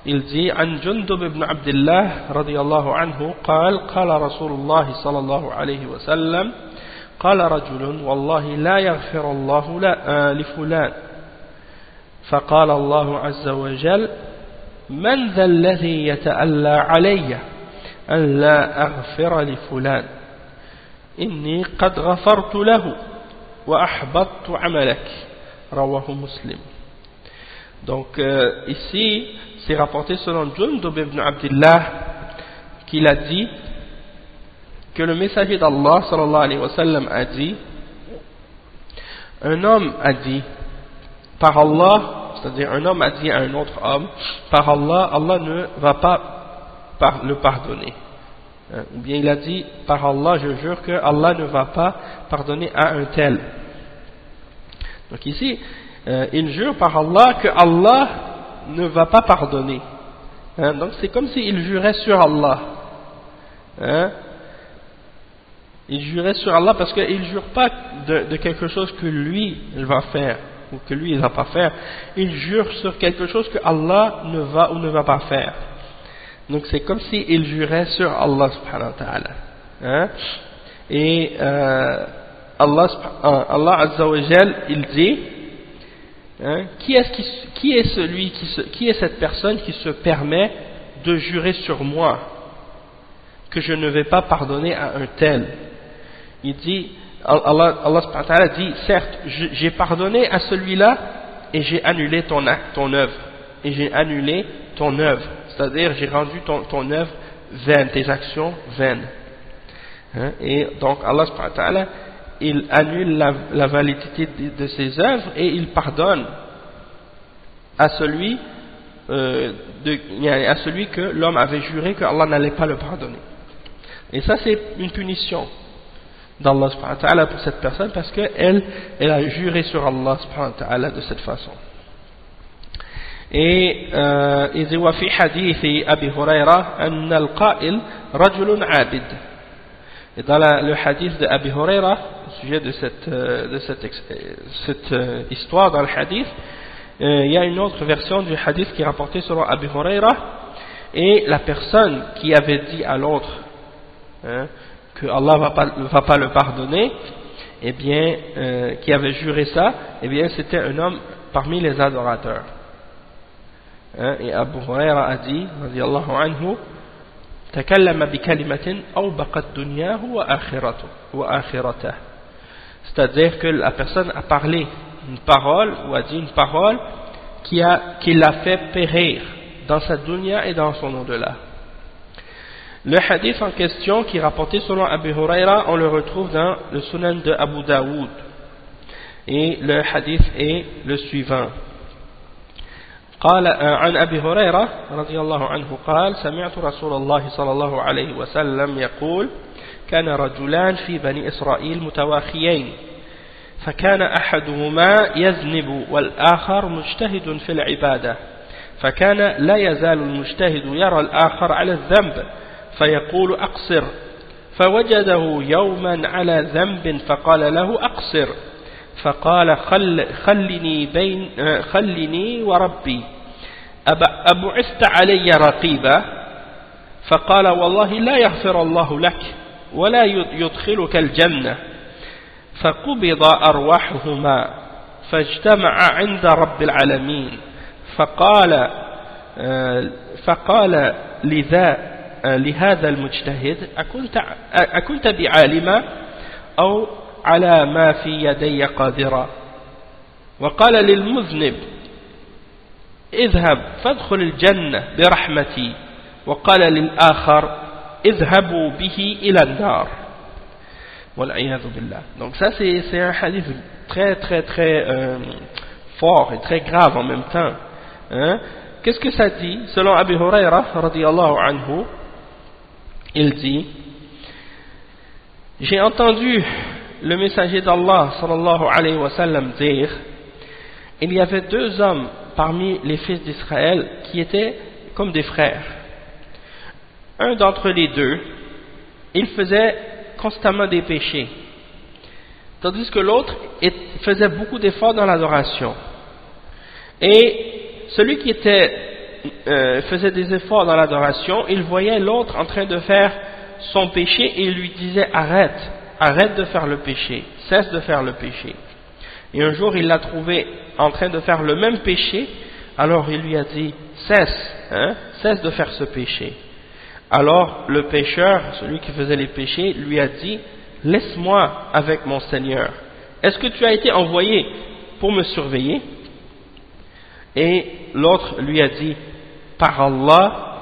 il dit عن جندب بن عبد الله رضي الله عنه قال قال رسول الله صلى الله عليه وسلم قال رجل والله لا يغفر الله لفلان فقال الله عز وجل من ذا الذي يتألى علي أن لا أغفر لفلان إني قد غفرت له وأحبطت عملك رواه مسلم. Donc ici c'est rapporté selon Jundub ibn Abdillah qu'il a dit que le messager d'Allah sallallahu alayhi wa sallam a dit, un homme a dit par Allah, c'est-à-dire un homme a dit à un autre homme, par Allah, Allah ne va pas le pardonner. Ou bien il a dit, par Allah, je jure que Allah ne va pas pardonner à un tel. Donc ici, il jure par Allah que Allah ne va pas pardonner. Donc c'est comme s'il jurait sur Allah. Il jurait sur Allah parce qu'il ne jure pas de quelque chose que lui il va faire ou que lui il ne va pas faire. Il jure sur quelque chose que Allah ne va ou ne va pas faire. Donc c'est comme s'il jurait sur Allah subhanahu wa ta'ala. Et Allah azza wa jal, il dit, qui est cette personne qui se permet de jurer sur moi que je ne vais pas pardonner à un tel? Il dit, Allah subhanahu wa ta'ala dit, certes, j'ai pardonné à celui-là et j'ai annulé ton œuvre. Et j'ai annulé ton œuvre. C'est-à-dire, j'ai rendu ton œuvre vaine, tes actions vaines. Et donc, Allah subhanahu wa ta'ala, il annule la validité de ses œuvres et il pardonne à celui que l'homme avait juré que Allah n'allait pas le pardonner. Et ça, c'est une punition. d'Allah subhanahu wa ta'ala pour cette personne parce qu'elle a juré sur Allah subhanahu wa ta'ala de cette façon. Et il dit وفي حديث أبي هريرة أن القائل رجل عابد. Et dans le hadith de Abi Huraira, au sujet de cette histoire dans le hadith, il y a une autre version du hadith qui est rapportée selon Abi Huraira, et la personne qui avait dit à l'autre que Allah va pas le pardonner, eh bien, qui avait juré ça, eh bien, c'était un homme parmi les adorateurs. Et Abu Huraira a dit, radiyallahu anhu, تكلم بكلمة أوبقت دنياه وآخرته. C'est-à-dire que la personne a parlé une parole, ou a dit une parole qui l'a fait périr dans sa dunya et dans son au-delà. Le hadith en question qui est rapporté selon Abu Huraira, on le retrouve dans le Sunan de Abu Daoud. Et le hadith est le suivant. قال عن أبي هريرة رضي الله عنه قال سمعت رسول الله صلى الله عليه وسلم يقول كان رجلان في بني إسرائيل متواخيين فكان أحدهما يذنب والآخر مجتهد في العبادة فكان لا يزال المجتهد يرى الآخر على الذنب فيقول أقصر فوجده يوما على ذنب فقال له أقصر فقال خلني وربي أبعثت علي رقيبا فقال والله لا يغفر الله لك ولا يدخلك الجنة فقبض أرواحهما فاجتمع عند رب العالمين فقال لهذا المجتهد أكنت بعالما أو على ما في يدي قادرا وقال للمذنب اذهب فادخل الجنة برحمتي وقال للآخر اذهبوا به إلى النار والعياذ بالله. Donc ça c'est un hadith très fort et très grave en même temps. Qu'est-ce que ça dit? Selon Abu Huraira radiyallahu anhu, il dit: j'ai entendu le messager d'Allah sallallahu alayhi wa sallam dire, il y avait deux hommes parmi les fils d'Israël qui étaient comme des frères. Un d'entre les deux, il faisait constamment des péchés, tandis que l'autre faisait beaucoup d'efforts dans l'adoration. Et celui qui faisait des efforts dans l'adoration, il voyait l'autre en train de faire son péché et il lui disait arrête de faire le péché, cesse de faire le péché. Et un jour il l'a trouvé en train de faire le même péché, alors il lui a dit cesse de faire ce péché. Alors le pécheur, celui qui faisait les péchés, lui a dit: laisse-moi avec mon Seigneur, est-ce que tu as été envoyé pour me surveiller? Et l'autre lui a dit: par Allah,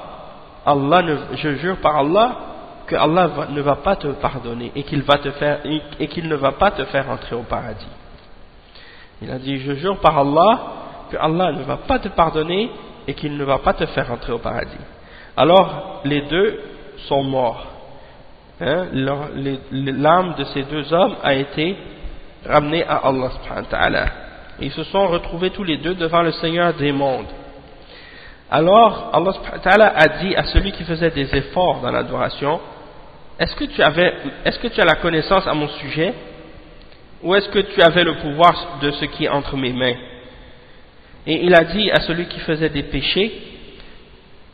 je jure par Allah que Allah ne va pas te pardonner et qu'il ne va pas te faire entrer au paradis. Il a dit: je jure par Allah que Allah ne va pas te pardonner et qu'il ne va pas te faire entrer au paradis. Alors les deux sont morts. L'âme de ces deux hommes a été ramenée à Allah subhanahu wa ta'ala. Ils se sont retrouvés tous les deux devant le Seigneur des mondes. Alors Allah subhanahu wa ta'ala a dit à celui qui faisait des efforts dans l'adoration: est-ce que tu as la connaissance à mon sujet, ou est-ce que tu avais le pouvoir de ce qui est entre mes mains? Et il a dit à celui qui faisait des péchés: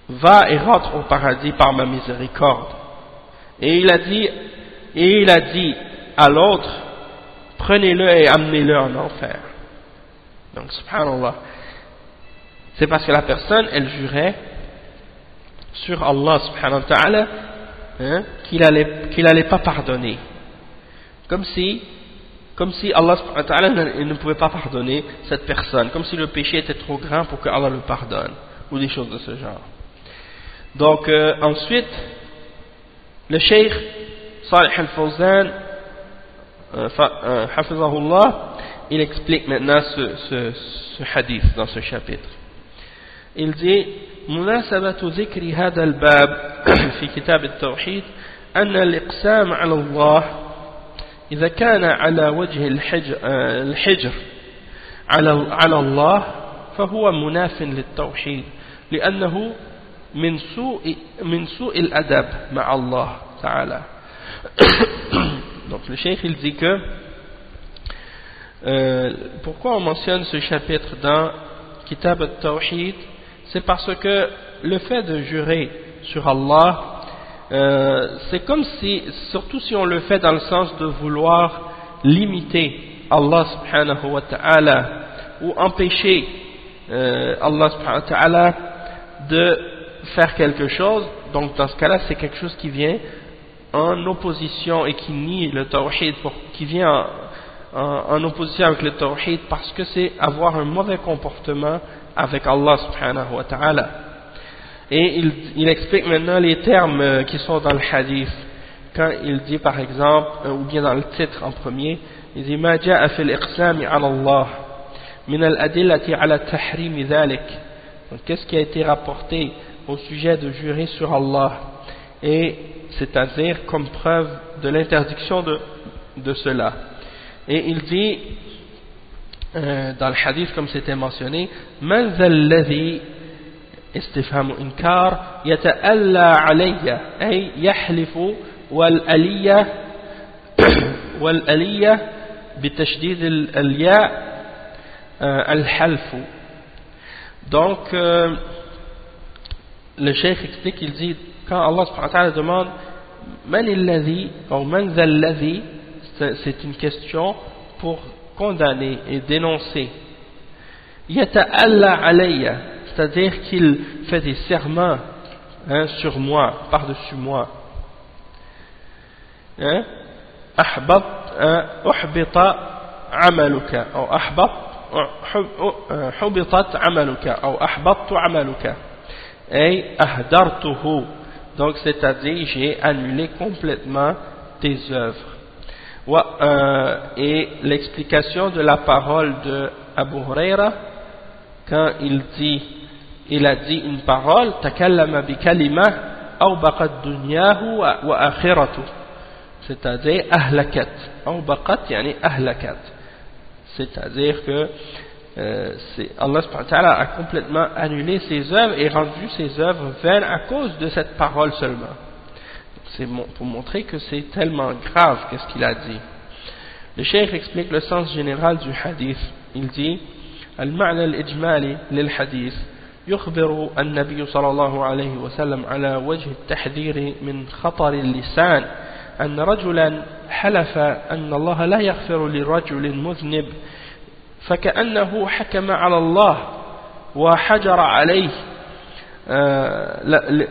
va et rentre au paradis par ma miséricorde. Et il a dit à l'autre: prenez-le et amenez-le en enfer. Donc subhanallah, c'est parce que la personne elle jurait sur Allah subhanahu wa ta'ala qu'il allait pas pardonner, comme si Allah subhanahu wa ta'ala ne pouvait pas pardonner cette personne, comme si le péché était trop grand pour que Allah le pardonne, ou des choses de ce genre. Donc ensuite le cheikh Salih al-Fawzan hafizahullah, il explique maintenant ce hadith dans ce chapitre. Il dit: مناسبة ذكر هذا الباب في كتاب التوحيد أن الإقسام على الله إذا كان على وجه الحجر على الله فهو مناف للتوحيد لأنه من سوء الأدب مع الله تعالى. Donc le cheikh il dit que pourquoi on mentionne ce chapitre dans Kitab al-Tawhid, c'est parce que le fait de jurer sur Allah, c'est comme si, surtout si on le fait dans le sens de vouloir limiter Allah subhanahu wa ta'ala ou empêcher Allah subhanahu wa ta'ala de faire quelque chose, donc dans ce cas-là c'est quelque chose qui vient en opposition et qui nie le tawhid, qui vient en opposition avec le tawhid parce que c'est avoir un mauvais comportement avec Allah subhanahu wa ta'ala. Et il explique maintenant les termes qui sont dans le hadith. Quand il dit par exemple, ou bien dans le titre en premier, il dit ما جاء في الإقسام على الله من الأدلة على تحريم ذلك. Donc qu'est-ce qui a été rapporté au sujet de jurer sur Allah, et c'est-à-dire comme preuve de l'interdiction de cela. Et il dit dans le hadith comme c'était mentionné, من ذا الذي استفهام إنكار يتألى علي أي يحلف والألية بتشديد الياء الحلف. Donc le cheikh explique, il dit quand Allah subhanahu wa ta'ala demande man alladhi ou man ذا الذي, c'est une question pour condamner et dénoncer. Yata'alla alayya, c'est-à-dire qu'il fait des serments sur moi, par-dessus moi. Uhbita amaluka ou hubitat amaluka ou ahbattu amaluka ay ahdartuhu, donc c'est-à-dire j'ai annulé complètement tes œuvres. Et l'explication de la parole de Abu Huraira quand il a dit une parole, takallama bi kalima awbaqat dunyahu wa akhiratuh, c'est-à-dire ahlakat, awbaqat yani ahlakat, c'est-à-dire que Allah subhanahu wa ta'ala a complètement annulé ses œuvres et rendu ses œuvres vaines à cause de cette parole seulement. C'est pour montrer que c'est tellement grave qu'est-ce qu'il a dit. Le cheikh explique le sens général du hadith. Il dit المعنى الإجمالي للحديث يخبر النبي صلى الله عليه وسلم على وجه التحذير من خطر اللسان أن رجلا حلف أن الله لا يغفر لرجل مذنب فكأنه حكم على الله وحجر عليه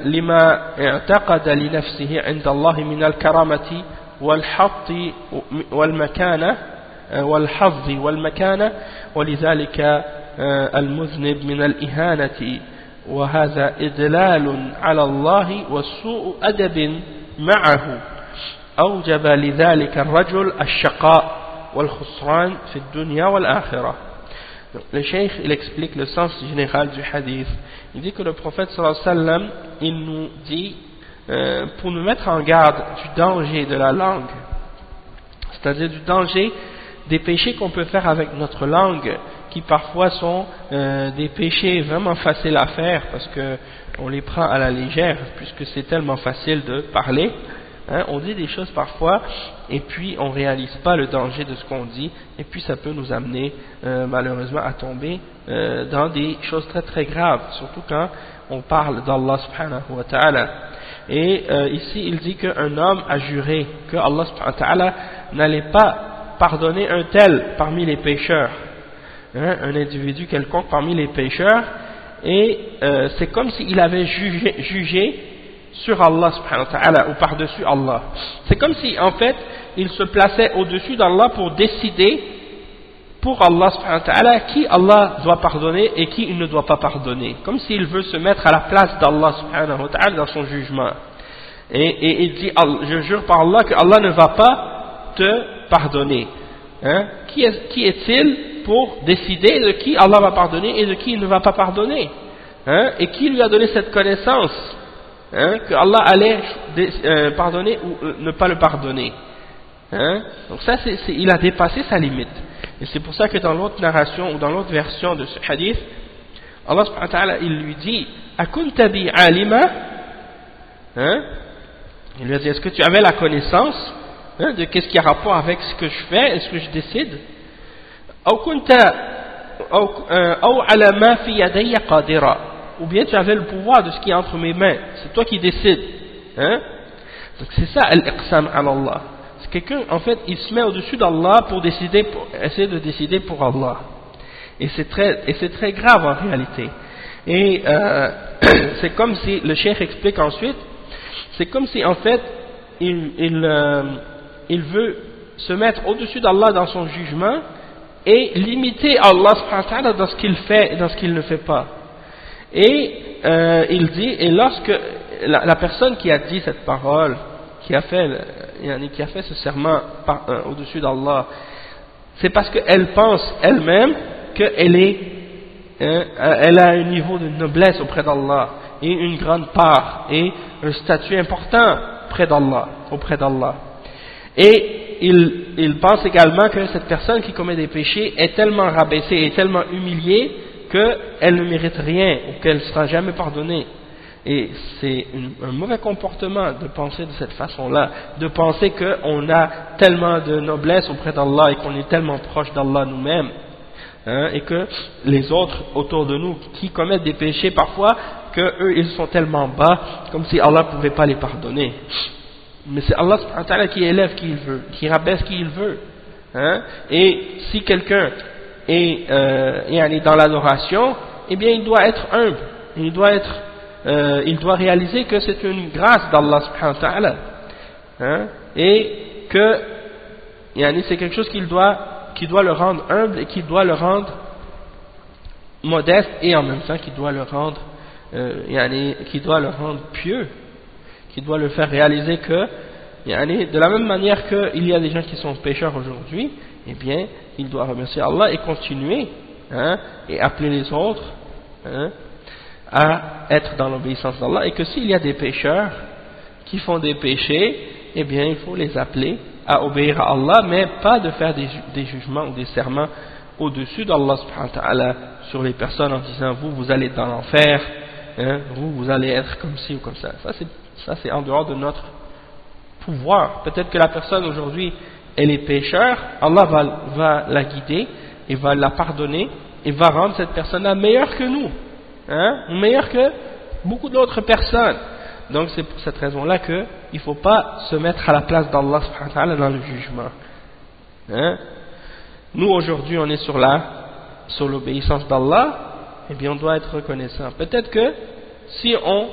لما اعتقد لنفسه عند الله من الكرامة والحظ والمكانة ولذلك المذنب من الإهانة، وهذا إدلال على الله وسوء أدب معه أوجب لذلك الرجل الشقاء والخسران في الدنيا والآخرة. Le cheikh il explique le sens général du hadith. Il dit que le prophète sallallahu alayhi wa sallam il nous dit pour nous mettre en garde du danger de la langue, c'est-à-dire du danger des péchés qu'on peut faire avec notre langue, qui parfois sont des péchés vraiment faciles à faire parce que on les prend à la légère puisque c'est tellement facile de parler. On dit des choses parfois et puis on ne réalise pas le danger de ce qu'on dit, et puis ça peut nous amener malheureusement à tomber dans des choses très très graves, surtout quand on parle d'Allah subhanahu wa ta'ala. Et ici il dit qu'un homme a juré que Allah subhanahu wa ta'ala n'allait pas pardonner un tel parmi les pécheurs, un individu quelconque parmi les pécheurs, et c'est comme s'il avait jugé sur Allah subhanahu wa ta'ala ou par-dessus Allah. C'est comme si en fait il se plaçait au-dessus d'Allah pour décider pour Allah subhanahu wa ta'ala qui Allah doit pardonner et qui il ne doit pas pardonner, comme s'il veut se mettre à la place d'Allah subhanahu wa ta'ala dans son jugement. Et il dit je jure par Allah que Allah ne va pas te pardonner. Qui est-il pour décider de qui Allah va pardonner et de qui il ne va pas pardonner, et qui lui a donné cette connaissance que Allah allait pardonner ou ne pas le pardonner. Hein? Donc ça, il a dépassé sa limite. Et c'est pour ça que dans l'autre narration ou dans l'autre version de ce hadith, Allah subhanahu wa ta'ala, il lui dit Akunta bi alima, hein? Il lui a dit, est-ce que tu avais la connaissance, hein, de qu'est-ce qui a rapport avec ce que je fais et ce que je décide? Ou bien tu avais le pouvoir de ce qui est entre mes mains, c'est toi qui décides, hein? Donc c'est ça al-iqsam ala Allah. C'est quelqu'un, en fait, il se met au-dessus d'Allah pour essayer de décider pour Allah. Et c'est très grave en réalité. Et c'est comme si, le cheikh explique ensuite, c'est comme si en fait il veut se mettre au-dessus d'Allah dans son jugement et limiter Allah subhanahu wa ta'ala dans ce qu'il fait et dans ce qu'il ne fait pas. Et il dit, et lorsque la personne qui a dit cette parole, qui a fait ce serment au-dessus d'Allah, c'est parce qu'elle pense elle-même qu'elle elle a un niveau de noblesse auprès d'Allah et une grande part et un statut important auprès d'Allah. Et il pense également que cette personne qui commet des péchés est tellement rabaissée et tellement humiliée qu'elle ne mérite rien ou qu'elle ne sera jamais pardonnée. Et c'est un mauvais comportement de penser de cette façon-là, de penser qu'on a tellement de noblesse auprès d'Allah et qu'on est tellement proche d'Allah nous-mêmes, hein, et que les autres autour de nous qui commettent des péchés parfois, qu'eux ils sont tellement bas comme si Allah ne pouvait pas les pardonner. Mais c'est Allah subhanahu wa ta'ala qui élève qui il veut, qui rabaisse qui il veut, hein. Et si quelqu'un est dans l'adoration, eh bien il doit être humble, il doit réaliser que c'est une grâce d'Allah subhanahu wa ta'ala, hein, et que c'est quelque chose qui doit le rendre humble et qui doit le rendre modeste, et en même temps qui doit le rendre pieux, qui doit le faire réaliser que de la même manière qu'il y a des gens qui sont pécheurs aujourd'hui, eh bien il doit remercier Allah et continuer, hein, et appeler les autres, hein, à être dans l'obéissance d'Allah, et que s'il y a des pécheurs qui font des péchés, eh bien il faut les appeler à obéir à Allah, mais pas de faire des jugements ou des serments au-dessus d'Allah subhanahu wa ta'ala sur les personnes en disant vous allez dans l'enfer, hein, vous allez être comme ci ou comme ça. Ça c'est en dehors de notre pouvoir. Peut-être que la personne aujourd'hui elle est pécheur, Allah va la guider et va la pardonner et va rendre cette personne-là meilleure que nous, hein, ou meilleure que beaucoup d'autres personnes. Donc c'est pour cette raison-là qu'il ne faut pas se mettre à la place d'Allah subhanahu wa ta'ala dans le jugement, hein. Nous aujourd'hui on est sur l'obéissance d'Allah, et bien on doit être reconnaissant. Peut-être que si on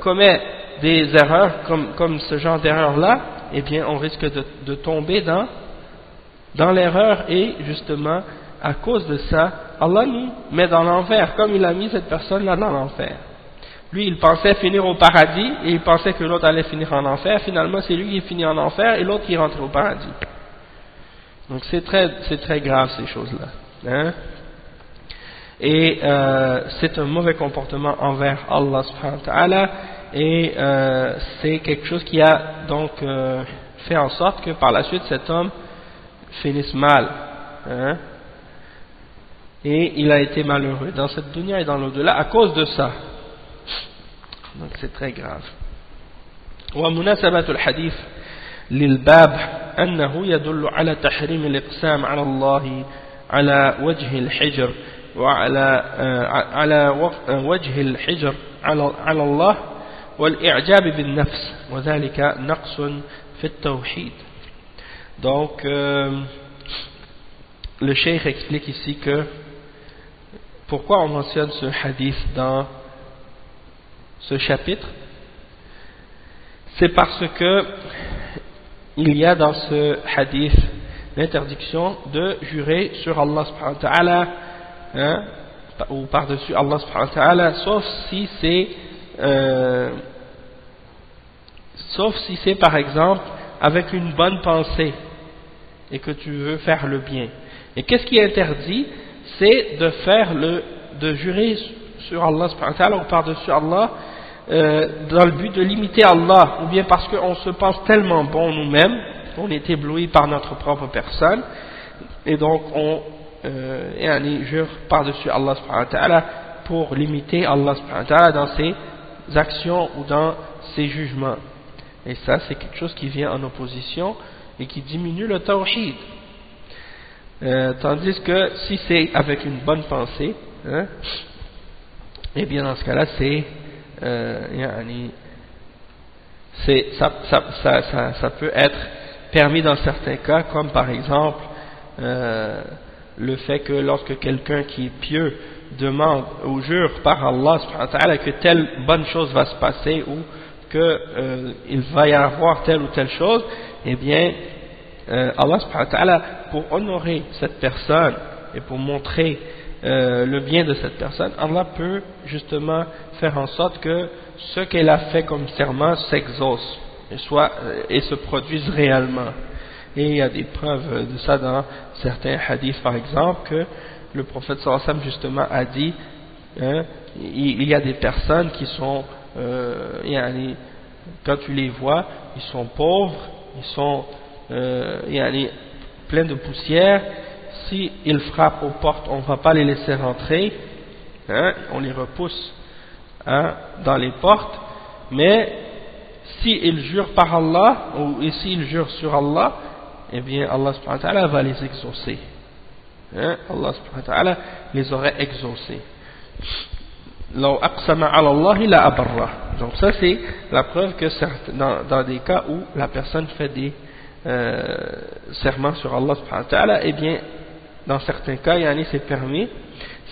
commet des erreurs comme ce genre d'erreur-là, eh bien on risque de tomber dans l'erreur, et justement à cause de ça Allah nous met dans l'enfer, comme il a mis cette personne-là dans l'enfer. Lui il pensait finir au paradis et il pensait que l'autre allait finir en enfer, finalement c'est lui qui finit en enfer et l'autre qui rentre au paradis. Donc c'est très grave ces choses-là, hein? Et c'est un mauvais comportement envers Allah subhanahu wa ta'ala, et c'est quelque chose qui a donc fait en sorte que par la suite cet homme finisse mal, hein? Et il a été malheureux dans cette dunya et dans l'au-delà à cause de ça. Donc c'est très grave. ومناسبة الحديث للباب أنه يدل على تحريم الإقسام على الله على وجه الحجر على وجه الحجر على الله والإعجاب بالنفس وذلك نقص في التوحيد. Donc le cheikh explique ici que pourquoi on mentionne ce hadith dans ce chapitre, c'est parce que il y a dans ce hadith l'interdiction de jurer sur Allah subhanahu wa ta'ala, hein, ou par-dessus Allah subhanahu wa ta'ala, sauf si c'est par exemple avec une bonne pensée et que tu veux faire le bien. Et qu'est-ce qui est interdit? C'est de jurer sur Allah subhanahu wa ta'ala ou par-dessus Allah dans le but de limiter Allah, ou bien parce qu'on se pense tellement bon nous-mêmes on est ébloui par notre propre personne, et donc on jure par-dessus Allah subhanahu wa ta'ala pour limiter Allah subhanahu wa ta'ala dans ses actions ou dans ses jugements. Et ça, c'est quelque chose qui vient en opposition et qui diminue le tawhid. Tandis que si c'est avec une bonne pensée, et bien dans ce cas-là, ça peut être permis dans certains cas, comme par exemple le fait que lorsque quelqu'un qui est pieux demande ou jure par Allah subhanahu wa ta'ala que telle bonne chose va se passer ou qu'il va y avoir telle ou telle chose, eh bien Allah subhanahu wa ta'ala, pour honorer cette personne et pour montrer le bien de cette personne, Allah peut justement faire en sorte que ce qu'elle a fait comme serment s'exauce et se produise réellement. Et il y a des preuves de ça dans certains hadiths, par exemple, que le prophète sallallahu alayhi wa sallam justement a dit, il y a des personnes qui sont, quand tu les vois, ils sont pauvres, ils sont pleins de poussière. Si ils frappent aux portes, on ne va pas les laisser rentrer, on les repousse dans les portes, mais s'ils jurent par Allah, ou s'ils jurent sur Allah, eh bien Allah subhanahu wa ta'ala va les exaucer. Allah subhanahu wa ta'ala les aurait exaucés. Donc ça c'est la preuve que dans des cas où la personne fait des serments sur Allah subhanahu wa ta'ala, eh bien dans certains cas c'est permis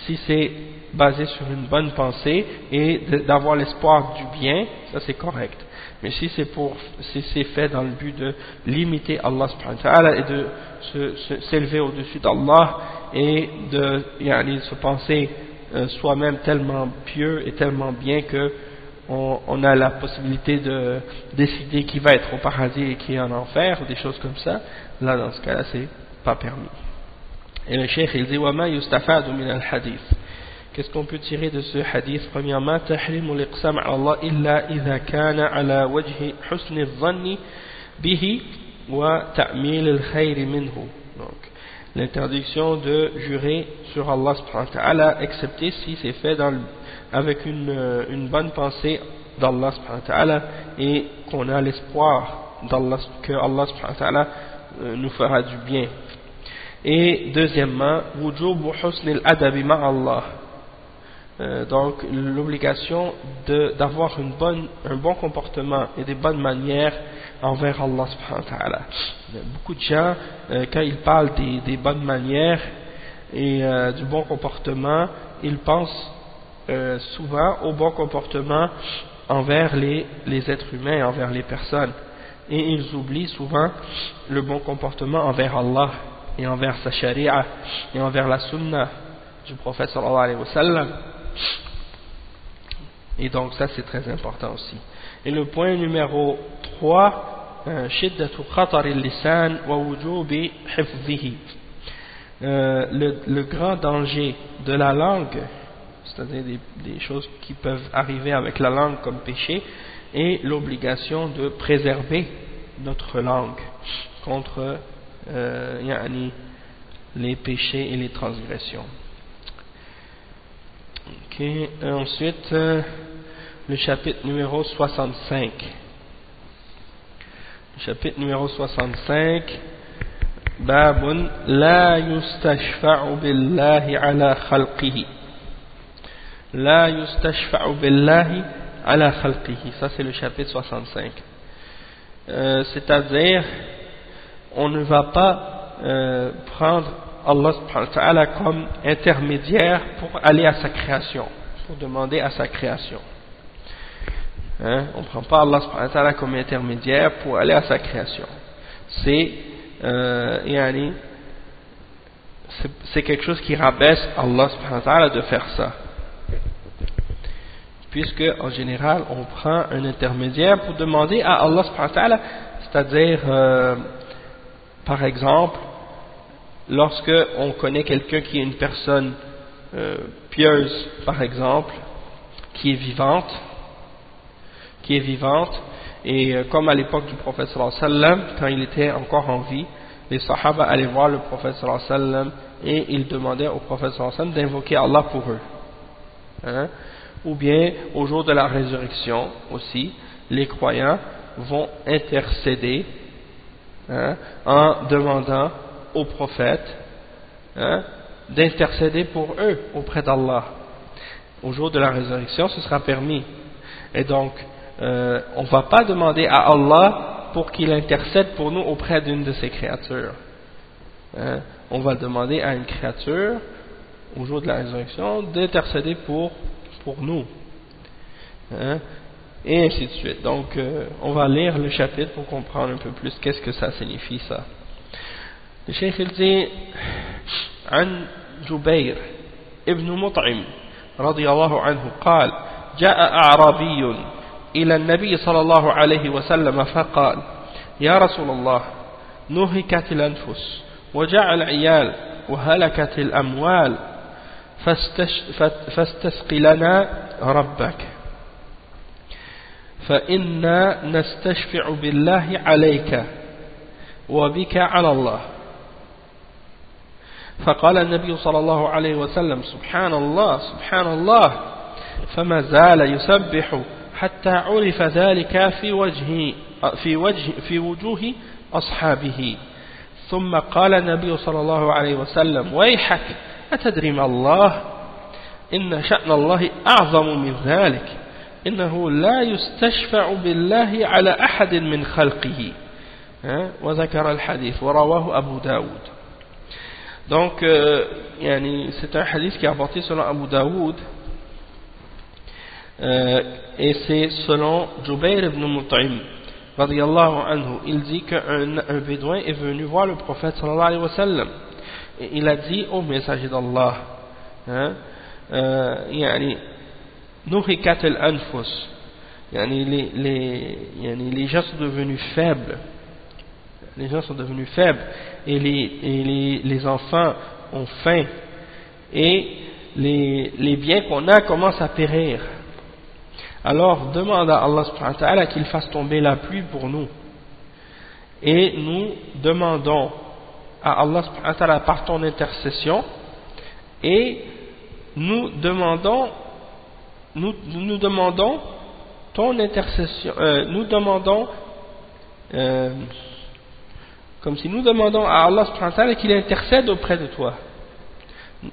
si c'est basé sur une bonne pensée et d'avoir l'espoir du bien, ça c'est correct. Mais si c'est fait dans le but de limiter Allah subhanahu wa ta'ala et de s'élever au-dessus d'Allah et de se penser soi-même tellement pieux et tellement bien que on a la possibilité de décider qui va être au paradis et qui est en enfer ou des choses comme ça, là dans ce cas-là c'est pas permis. Et le cheikh il dit وَمَا يُسْتَفَادُ مِنَ الْحَدِيثِ. Qu'est-ce qu'on peut tirer de ce hadith? Premièrement, تحريم الإقسام على الله إلا إذا كان على وجه حسن الظن به وتأميل الخير منه. Donc, l'interdiction de jurer sur Allah subhanahu wa ta'ala, excepté si c'est fait avec une bonne pensée d'Allah subhanahu wa ta'ala et qu'on a l'espoir que Allah subhanahu wa ta'ala nous fera du bien. Et deuxièmement, وجوب حسن الأدب مع الله. Donc l'obligation d'avoir un bon comportement et des bonnes manières envers Allah subhanahu wa ta'ala. Beaucoup de gens, quand ils parlent des bonnes manières et du bon comportement, ils pensent souvent au bon comportement envers les êtres humains, envers les personnes, et ils oublient souvent le bon comportement envers Allah et envers sa sharia et envers la sunna du prophète sallallahu alayhi wa sallam. Et donc ça c'est très important aussi. Et le point numéro 3, shiddatu khatar al-lisan wa wujubi hifdhihi. Le grand danger de la langue, c'est-à-dire des choses qui peuvent arriver avec la langue comme péché, et l'obligation de préserver notre langue contre les péchés et les transgressions. Okay. Ensuite, le chapitre numéro 65. Le chapitre numéro 65. Babun la yustashfa'u billahi ala khalqihi. La yustashfa'u billahi ala khalqihi. Ça c'est le chapitre 65. C'est-à-dire, on ne va pas prendre Allah subhanahu wa ta'ala comme intermédiaire pour aller à sa création, pour demander à sa création. On ne prend pas Allah subhanahu wa ta'ala comme intermédiaire pour aller à sa création. C'est quelque chose qui rabaisse Allah subhanahu wa ta'ala de faire ça. Puisque en général on prend un intermédiaire pour demander à Allah subhanahu wa ta'ala, c'est-à-dire par exemple lorsque on connaît quelqu'un qui est une personne pieuse par exemple, qui est vivante, Et comme à l'époque du prophète sallallahu alayhi wa sallam, quand il était encore en vie, les sahaba allaient voir le prophète sallallahu alayhi wa sallam et ils demandaient au prophète sallallahu alayhi wa sallam d'invoquer Allah pour eux. Hein? Ou bien au jour de la résurrection aussi, les croyants vont intercéder, hein, en demandant au prophète, hein, d'intercéder pour eux auprès d'Allah. Au jour de la résurrection, ce sera permis. Et donc, on ne va pas demander à Allah pour qu'il intercède pour nous auprès d'une de ses créatures. Hein? On va demander à une créature, au jour de la résurrection, d'intercéder pour nous. Hein? Et ainsi de suite. Donc, on va lire le chapitre pour comprendre un peu plus qu'est-ce que ça signifie, ça. Le cheikh il dit عن جبير ابن مطعم رضي الله عنه قال جاء أعرابي إلى النبي صلى الله عليه وسلم فقال يا رسول الله نهكت الأنفس وجاء العيال وهلكت الأموال فاستسق لنا ربك فإنا نستشفع بالله عليك وبك على الله. فقال النبي صلى الله عليه وسلم سبحان الله سبحان الله فما زال يسبح حتى عرف ذلك في وجوه أصحابه. ثم قال النبي صلى الله عليه وسلم ويحك أتدري ما الله إن شأن الله أعظم من ذلك إنه لا يستشفع بالله على أحد من خلقه. وذكر الحديث ورواه أبو داود. Donc, c'est un hadith qui est apporté selon Abu Daoud, et c'est selon Jubayr ibn Mut'im radiyallahu anhu. Il dit qu'un bédouin est venu voir le prophète sallallahu alayhi wa sallam et il a dit au messager d'Allah, nuhikat al-anfus, les gens sont devenus faibles. Les gens sont devenus faibles et les enfants ont faim et les biens qu'on a commencent à périr. Alors demande à Allah subhanahu wa ta'ala qu'il fasse tomber la pluie pour nous. Et nous demandons à Allah subhanahu wa ta'ala par ton intercession et nous demandons ton intercession, comme si nous demandons à Allah subhanahu wa ta'ala qu'il intercède auprès de toi.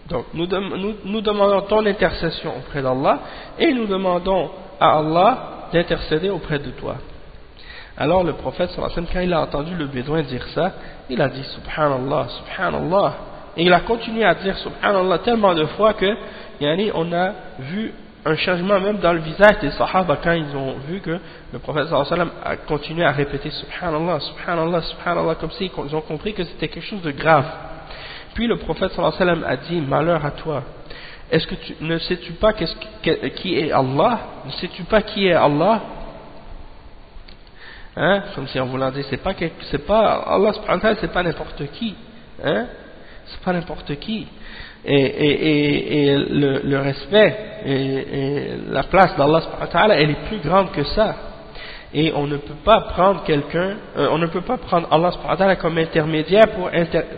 Donc nous demandons ton intercession auprès d'Allah et nous demandons à Allah d'intercéder auprès de toi. Alors le prophète sallallahu alayhi wa sallam, quand il a entendu le bédouin dire ça, il a dit subhanallah, subhanallah, et il a continué à dire subhanallah tellement de fois que on a vu un changement même dans le visage des sahaba quand ils ont vu que le prophète sallallahu alayhi wa sallam a continué à répéter subhanallah, subhanallah, subhanallah, comme si ils ont compris que c'était quelque chose de grave. Puis le prophète sallallahu alayhi wa sallam a dit malheur à toi, est-ce que ne sais-tu pas qui est Allah? Ne sais-tu pas qui est Allah? Hein? Comme si on voulant dire c'est pas Allah subhanahu wa ta'ala, c'est pas n'importe qui, hein? C'est pas n'importe qui. Et le respect et la place d'Allah subhanahu wa ta'ala, elle est plus grande que ça. Et on ne peut pas prendre on ne peut pas prendre Allah subhanahu wa ta'ala comme intermédiaire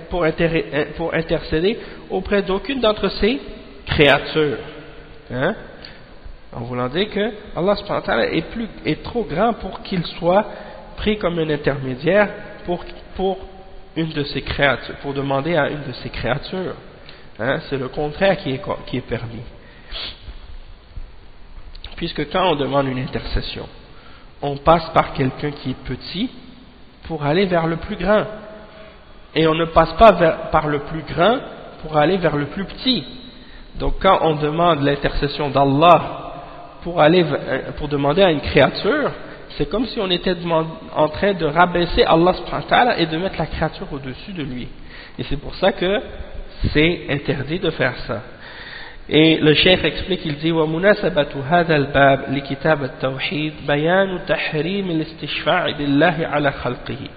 pour intercéder auprès d'aucune d'entre ses créatures. Hein? En voulant dire que Allah subhanahu wa ta'ala est trop grand pour qu'il soit pris comme un intermédiaire pour une de ses créatures, pour demander à une de ses créatures. Hein? C'est le contraire qui est permis. Puisque quand on demande une intercession, on passe par quelqu'un qui est petit pour aller vers le plus grand. Et on ne passe pas par le plus grand pour aller vers le plus petit. Donc quand on demande l'intercession d'Allah pour demander à une créature, c'est comme si on était en train de rabaisser Allah subhanahu wa ta'ala et de mettre la créature au-dessus de lui. Et c'est pour ça que c'est interdit de faire ça. Et le cheikh explique, il dit وَمُنَاسَبَةُ هَذَا الْبَابِ لِكِتَابِ التَّوْحِيدِ بَيَانُ تَحْرِيمِ الِاسْتِشْفَاعِ بِاللَّهِ عَلَى خَلْقِهِ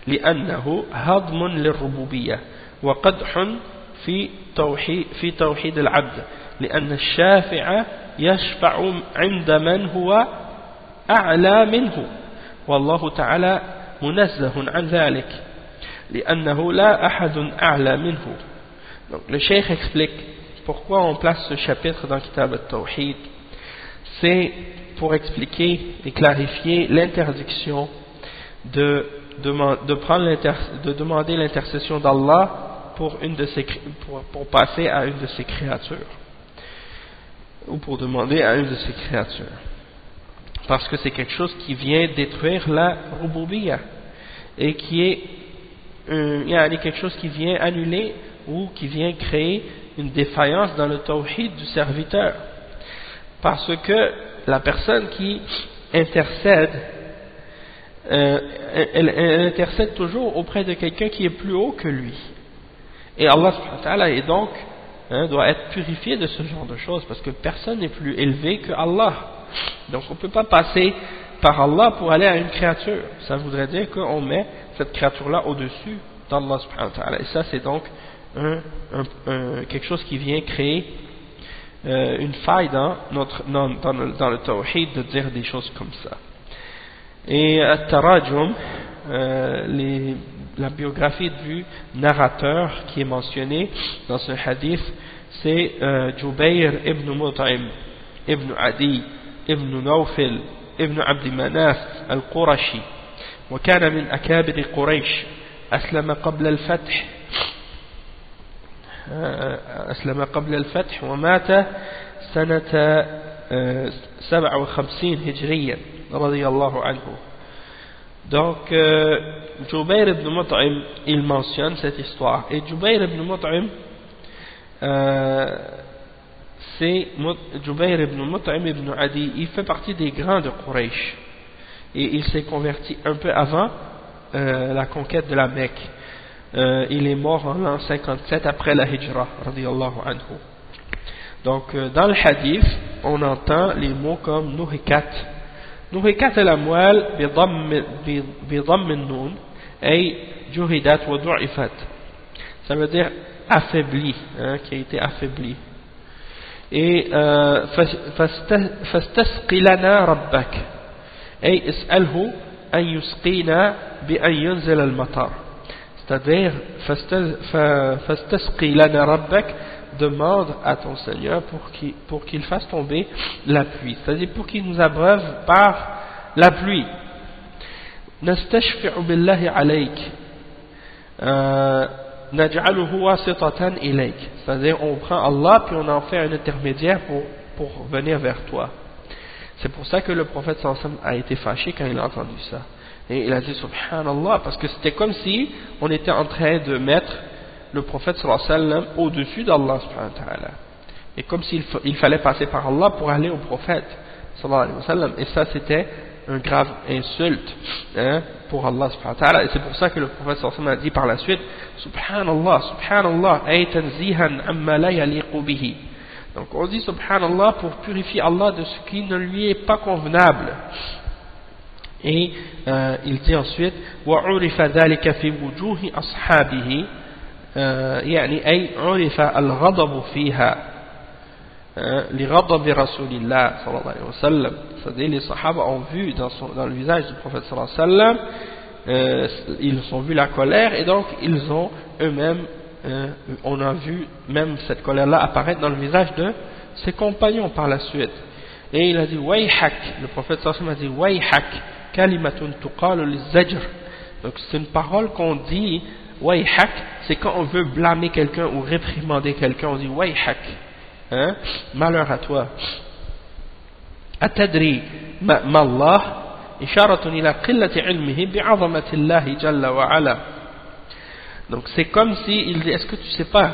لأنه هضم للربوبية وقدح في توحيد العبد لأن الشافع يشفع عند من هو أعلى منه والله تعالى منزه عن ذلك لأنه لا أحد أعلى منه. Donc le cheikh explique pourquoi on place ce chapitre dans Kitab al-Tawhid. C'est pour expliquer et clarifier l'interdiction de demander l'intercession d'Allah pour passer à une de ses créatures, ou pour demander à une de ses créatures, parce que c'est quelque chose qui vient détruire la rububiyyah et qui est quelque chose qui vient annuler ou qui vient créer une défaillance dans le tawhid du serviteur, parce que la personne qui intercède, elle intercède toujours auprès de quelqu'un qui est plus haut que lui, et Allah subhanahu wa ta'ala est donc doit être purifié de ce genre de choses, parce que personne n'est plus élevé que Allah. Donc on ne peut pas passer par Allah pour aller à une créature. Ça voudrait dire qu'on met cette créature-là au-dessus d'Allah subhanahu wa ta'ala. Et ça, c'est donc quelque chose qui vient créer une faille dans le tawhid, de dire des choses comme ça. Et At-Tarajum, la biographie du narrateur qui est mentionné dans ce hadith, c'est Jubayr ibn Mut'im ibn Adi ibn Nawfil ibn Abd Manaf al-Qurashi, وكان من أكابر قريش، أسلم قبل الفتح ومات سنة 57 هجريا رضي الله عنه. Donc Jubayr ibn Mut'im, il mentionne cette histoire, et Jubayr ibn Mut'im c'est Jubayr ibn Mut'im ibn Adi, il fait partie des grands de Quraysh, et il s'est converti un peu avant la conquête de la Mecque. Il est mort en l'an 57 après la Hijra radiyallahu anhu. Donc dans le hadith on entend les mots comme nuhikat الأموال بضم النون أي جهدت وضعفت, ça veut dire affaibli, qui a été affaibli. Et فاستسقي لنا ربك أي اسأله أن يسقينا بأن ينزل المطر, c'est-à-dire فاستسقي لنا ربك, demande à ton Seigneur pour qu'il fasse tomber la pluie, c'est-à-dire pour qu'il nous abreuve par la pluie. نستشفع بالله عليك نجعله واسطة إليك, c'est-à-dire on prend Allah puis on en fait un intermédiaire pour venir vers toi. C'est pour ça que le prophète sallallahu alayhi wa sallam a été fâché quand il a entendu ça, et il a dit subhanallah, parce que c'était comme si on était en train de mettre le prophète sallallahu alayhi wa sallam au-dessus d'Allah subhanahu wa ta'ala, et comme s'il fallait passer par Allah pour aller au prophète sallallahu alayhi wa sallam, et ça c'était un grave insulte pour Allah subhanahu wa ta'ala. Et c'est pour ça que le prophète sallallahu alayhi wa sallam a dit par la suite subhanallah, subhanallah ay tanzihan amma la yaliqu bihi. Donc on dit subhanallah pour purifier Allah de ce qui ne lui est pas convenable. Et il dit ensuite وعرف ذلك في وجوه أصحابه, يعني أي عرف الغضب فيها لغضب رسول الله صلى الله عليه وسلم, c'est-à-dire les sahaba ont vu dans le visage du prophète sallallahu alayhi wa sallam, ils ont vu la colère, et donc ils ont eux-mêmes on a vu même cette colère-là apparaître dans le visage de ses compagnons par la suite. Et il a dit wayhak, le prophète sallallahu alayhi wa sallam a dit wayhak kalimatun tuqalu lizzajr. Donc c'est une parole qu'on dit wayhak, c'est quand on veut blâmer quelqu'un ou réprimander quelqu'un, on dit wayhak, malheur à toi. Atadri ma Allah isharatun ila qillati ilmihi bi'azamati Allah jalla wa ala. Donc c'est comme si il dit, est-ce que tu sais pas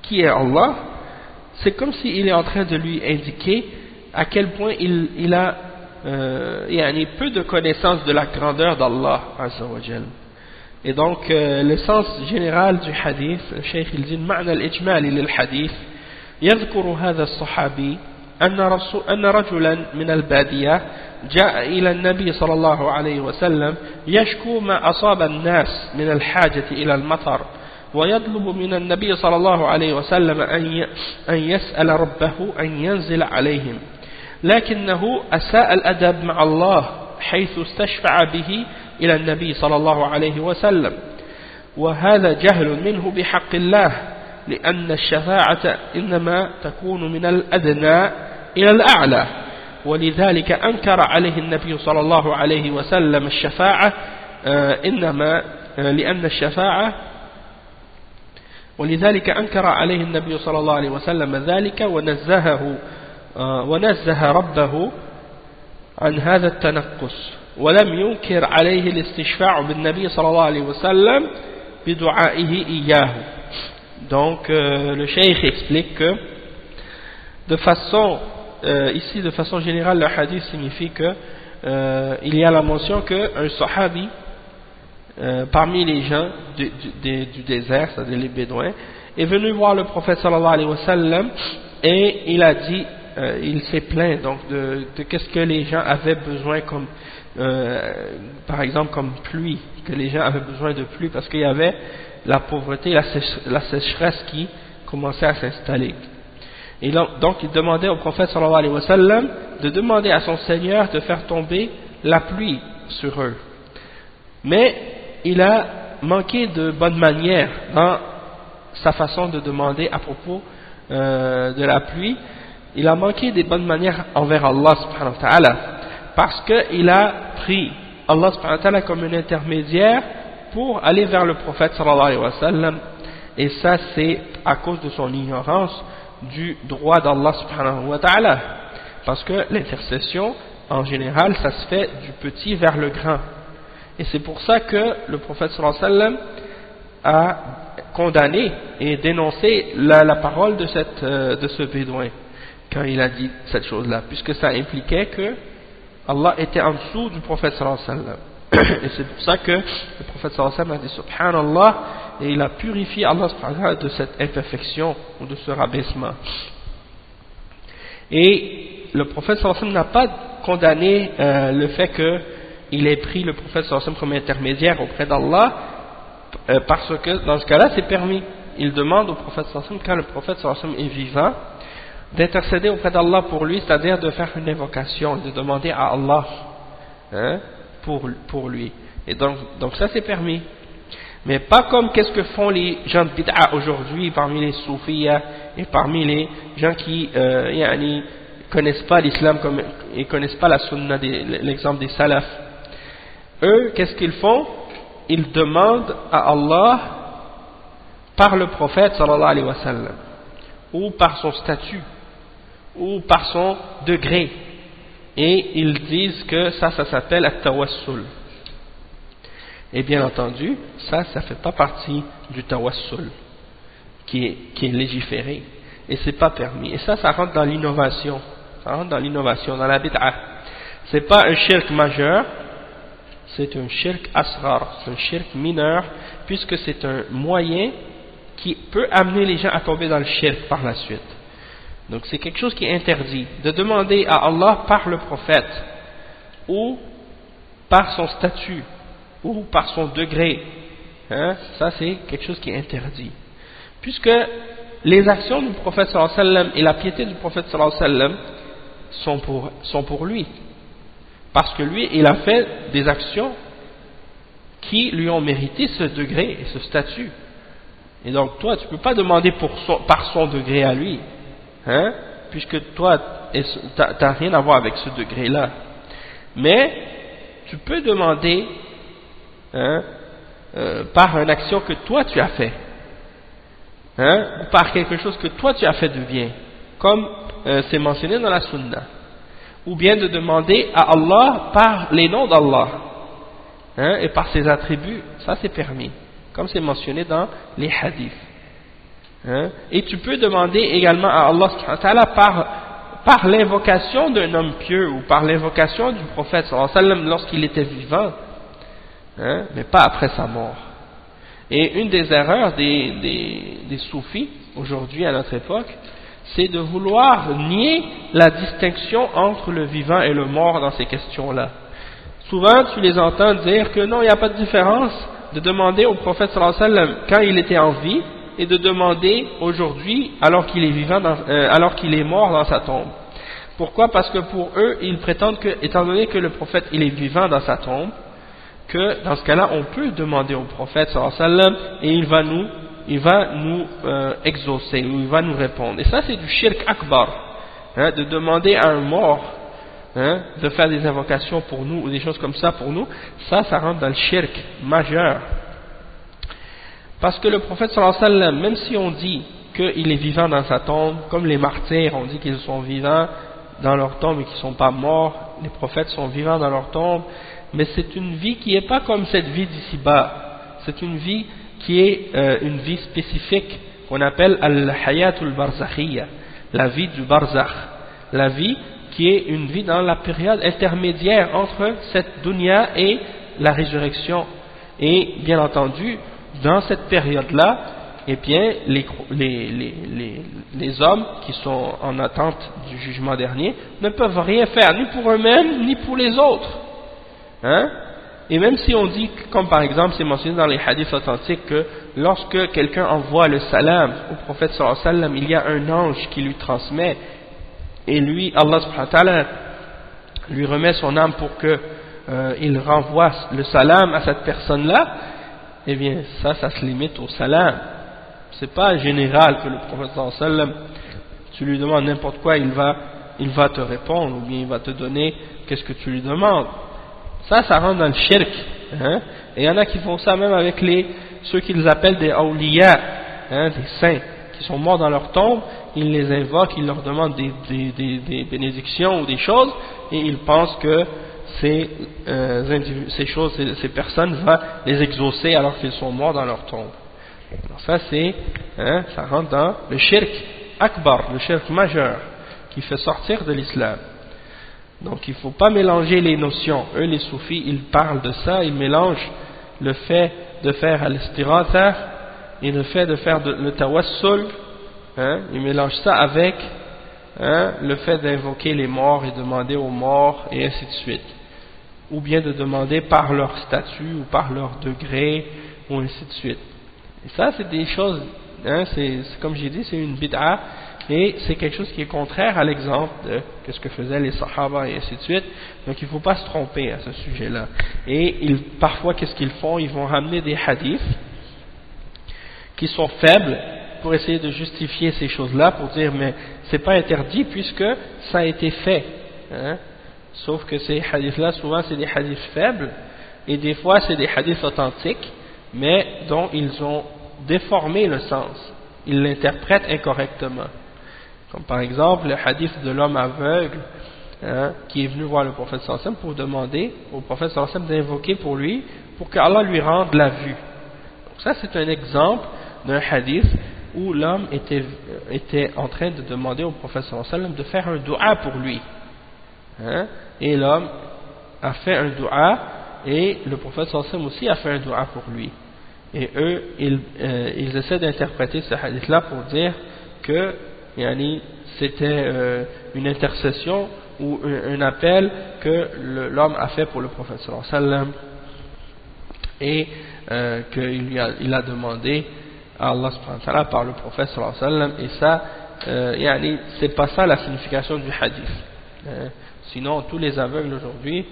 qui est Allah? C'est comme s'il est en train de lui indiquer à quel point il a peu de connaissance de la grandeur d'Allah azza wa jal. Et donc le sens général du hadith, le cheikh il dit المعنى الإجمالي للحديث يذكر هذا الصحابي أن رجلا من البادية جاء إلى النبي صلى الله عليه وسلم يشكو ما أصاب الناس من الحاجة إلى المطر, ويطلب من النبي صلى الله عليه وسلم أن يسأل ربه أن ينزل عليهم, لكنه أساء الأدب مع الله حيث استشفع به إلى النبي صلى الله عليه وسلم وهذا جهل منه بحق الله لأن الشفاعة إنما تكون من الأدنى إلى الأعلى ولذلك أنكر عليه النبي صلى الله عليه وسلم الشفاعة لأن الشفاعة ولذلك أنكر عليه النبي صلى الله عليه وسلم ذلك ونزه ربه عن هذا التنقص ولم ينكر عليه الاستشفاع بالنبي صلى الله عليه وسلم بدعائه إياه. Donc le cheikh explique que ici de façon générale le hadith signifie que il y a la mention qu'un sahabi parmi les gens du désert, c'est-à-dire les bédouins, est venu voir le prophète sallallahu alayhi wa sallam et il a dit, il s'est plaint donc de qu'est-ce que les gens avaient besoin comme par exemple comme pluie, que les gens avaient besoin de pluie parce qu'il y avait la pauvreté, la sécheresse qui commençait à s'installer. Et donc il demandait au prophète sallallahu alayhi wa sallam de demander à son Seigneur de faire tomber la pluie sur eux. Mais il a manqué de bonne manière dans sa façon de demander à propos de la pluie. Il a manqué des bonnes manières envers Allah subhanahu wa ta'ala parce qu'il a pris Allah subhanahu wa ta'ala comme un intermédiaire pour aller vers le prophète sallallahu alayhi wa sallam, et ça c'est à cause de son ignorance du droit d'Allah subhanahu wa ta'ala, parce que l'intercession en général ça se fait du petit vers le grand, et c'est pour ça que le prophète sallallahu alayhi wa sallam a condamné et dénoncé la parole de ce bédouin quand il a dit cette chose là, puisque ça impliquait que Allah était en dessous du prophète sallallahu alayhi wa sallam. Et c'est pour ça que le prophète sallallahu alayhi wa sallam a dit subhanallah, et il a purifié Allah subhanahu wa ta'ala de cette imperfection ou de ce rabaissement. Et le prophète sallallahu alayhi wa sallam n'a pas condamné le fait qu'il ait pris le prophète sallallahu alayhi wa sallam comme intermédiaire auprès d'Allah, parce que dans ce cas-là c'est permis. Il demande au prophète sallallahu alayhi wa sallam, quand le prophète sallallahu alayhi wa sallam est vivant, d'intercéder auprès d'Allah pour lui, c'est-à-dire de faire une invocation, de demander à Allah pour lui. Et donc ça c'est permis. Mais pas comme qu'est-ce que font les gens de bid'a aujourd'hui parmi les soufis et parmi les gens qui connaissent pas l'islam et connaissent pas la sunna, l'exemple des salafs. Eux, qu'est-ce qu'ils font? Ils demandent à Allah par le prophète sallallahu alayhi wa sallam, ou par son statut, ou par son degré, et ils disent que ça s'appelle at-tawassul. Et bien entendu, ça fait pas partie du tawassul qui est légiféré, et c'est pas permis. Et ça rentre dans l'innovation, dans la bid'a. C'est pas un shirk majeur, c'est un shirk asghar, c'est un shirk mineur, puisque c'est un moyen qui peut amener les gens à tomber dans le shirk par la suite. Donc c'est quelque chose qui est interdit, de demander à Allah par le prophète, ou par son statut, ou par son degré. Ça c'est quelque chose qui est interdit. Puisque les actions du prophète sallallahu alayhi wa sallam et la piété du prophète sallallahu alayhi wa sallam sont pour lui. Parce que lui, il a fait des actions qui lui ont mérité ce degré et ce statut. Et donc toi, tu ne peux pas demander par son degré à lui. Puisque toi, tu n'as rien à voir avec ce degré-là. Mais tu peux demander par une action que toi tu as fait, ou par quelque chose que toi tu as fait de bien, comme c'est mentionné dans la sunna, ou bien de demander à Allah par les noms d'Allah, et par ses attributs. Ça c'est permis, comme c'est mentionné dans les hadiths. Et tu peux demander également à Allah subhanahu wa ta'ala par l'invocation d'un homme pieux, ou par l'invocation du prophète sallallahu alayhi wa sallam lorsqu'il était vivant, mais pas après sa mort. Et une des erreurs des soufis aujourd'hui à notre époque, c'est de vouloir nier la distinction entre le vivant et le mort dans ces questions-là. Souvent tu les entends dire que non, il n'y a pas de différence de demander au prophète sallallahu alayhi wa sallam quand il était en vie, et de demander aujourd'hui alors qu'il est vivant, alors qu'il est mort dans sa tombe. Pourquoi? Parce que pour eux, ils prétendent que, étant donné que le prophète il est vivant dans sa tombe, que dans ce cas-là, on peut demander au prophète sallallahu alayhi wa sallam et il va nous exaucer, ou il va nous répondre. Et ça, c'est du shirk akbar, hein, de demander à un mort, hein, de faire des invocations pour nous ou des choses comme ça pour nous. Ça rentre dans le shirk majeur. Parce que le prophète sallallahu alayhi wa sallam, même si on dit qu'il est vivant dans sa tombe, comme les martyrs, on dit qu'ils sont vivants dans leur tombe et qu'ils ne sont pas morts, les prophètes sont vivants dans leur tombe, mais c'est une vie qui n'est pas comme cette vie d'ici-bas, c'est une vie qui est une vie spécifique qu'on appelle al-hayatul barzakhiyya, la vie du barzakh, la vie qui est une vie dans la période intermédiaire entre cette dunya et la résurrection. Et bien entendu, dans cette période-là, eh bien, les hommes qui sont en attente du jugement dernier ne peuvent rien faire, ni pour eux-mêmes, ni pour les autres. Hein? Et même si on dit, comme par exemple, c'est mentionné dans les hadiths authentiques, que lorsque quelqu'un envoie le salam au prophète sallallahu alayhi wa sallam, il y a un ange qui lui transmet, et lui, Allah subhanahu wa ta'ala, lui remet son âme pour que il renvoie le salam à cette personne-là, eh bien, ça se limite au salam. C'est pas général que le prophète sallallahu alayhi wa sallam, tu lui demandes n'importe quoi, il va te répondre, ou bien il va te donner qu'est-ce que tu lui demandes. Ça rentre dans le shirk, hein? Et il y en a qui font ça même avec ceux qu'ils appellent des awliya, hein, des saints, qui sont morts dans leur tombe, ils les invoquent, ils leur demandent des bénédictions ou des choses, et ils pensent que ces personnes vont les exaucer alors qu'ils sont morts dans leur tombe. Alors ça ça rentre dans le shirk akbar, le shirk majeur, qui fait sortir de l'islam. Donc il ne faut pas mélanger les notions. Eux les soufis, ils parlent de ça, ils mélangent le fait de faire al-istiratha et le fait de faire le tawassul, hein, ils mélangent ça avec le fait d'invoquer les morts et demander aux morts et ainsi de suite. Ou bien de demander par leur statut ou par leur degré ou ainsi de suite. Et ça c'est des choses, hein, c'est comme j'ai dit, c'est une bid'a. Et c'est quelque chose qui est contraire à l'exemple de ce que faisaient les sahaba et ainsi de suite. Donc il ne faut pas se tromper à ce sujet-là. Et parfois, qu'est-ce qu'ils font? Ils vont ramener des hadiths qui sont faibles pour essayer de justifier ces choses-là, pour dire mais c'est pas interdit puisque ça a été fait. Hein? Sauf que ces hadiths-là, souvent c'est des hadiths faibles, et des fois c'est des hadiths authentiques, mais dont ils ont déformé le sens. Ils l'interprètent incorrectement. Comme par exemple le hadith de l'homme aveugle, hein, qui est venu voir le prophète sallallahu alayhi wa sallam pour demander au prophète sallallahu alayhi wa sallam d'invoquer pour lui, pour qu'Allah lui rende la vue. Donc ça c'est un exemple d'un hadith où l'homme était en train de demander au prophète sallallahu alayhi wa sallam de faire un dua pour lui. Hein, et l'homme a fait un dua, et le prophète sallallahu alayhi wa sallam aussi a fait un dua pour lui. Et eux, ils essaient d'interpréter ce hadith-là pour dire que c'était une intercession ou un appel que l'homme a fait pour le prophète sallallahu alayhi wa sallam, et qu'il a demandé à Allah subhanahu wa ta'ala par le prophète sallallahu alayhi wa sallam. Et ça, c'est pas ça la signification du hadith. Sinon, tous les aveugles aujourd'hui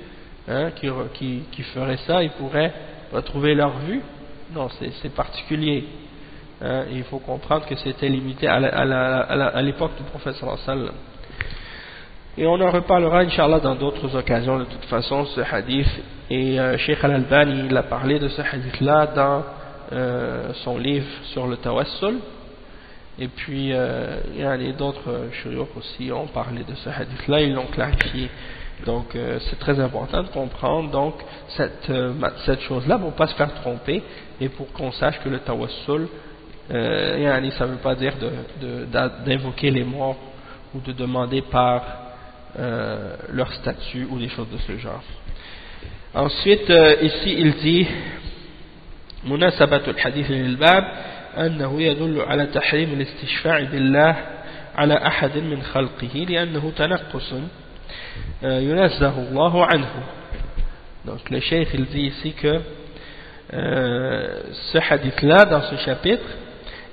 qui feraient ça, ils pourraient retrouver leur vue. Non, c'est particulier. Il faut comprendre que c'était limité à l'époque du prophète sallallahu alayhi wa sallam. Et on en reparlera Inch'Allah dans d'autres occasions de toute façon, ce hadith. Et Cheikh Al-Albani, il a parlé de ce hadith-là dans son livre sur le tawassul. Et puis il y a d'autres shuyukh aussi ont parlé de ce hadith-là, ils l'ont clarifié. Donc c'est très important de comprendre donc cette chose-là pour ne pas se faire tromper, et pour qu'on sache que le tawassul, ça ne veut pas dire d'invoquer les morts ou de demander par leur statut ou des choses de ce genre. Ensuite, ici il dit مناسبة الحديث للباب أنه يدل على تحريم الاستشفاع بالله على أحد من خلقه لأنه تنقص ينزه الله عنه. Donc le cheikh il dit ici que ce hadith là dans ce chapitre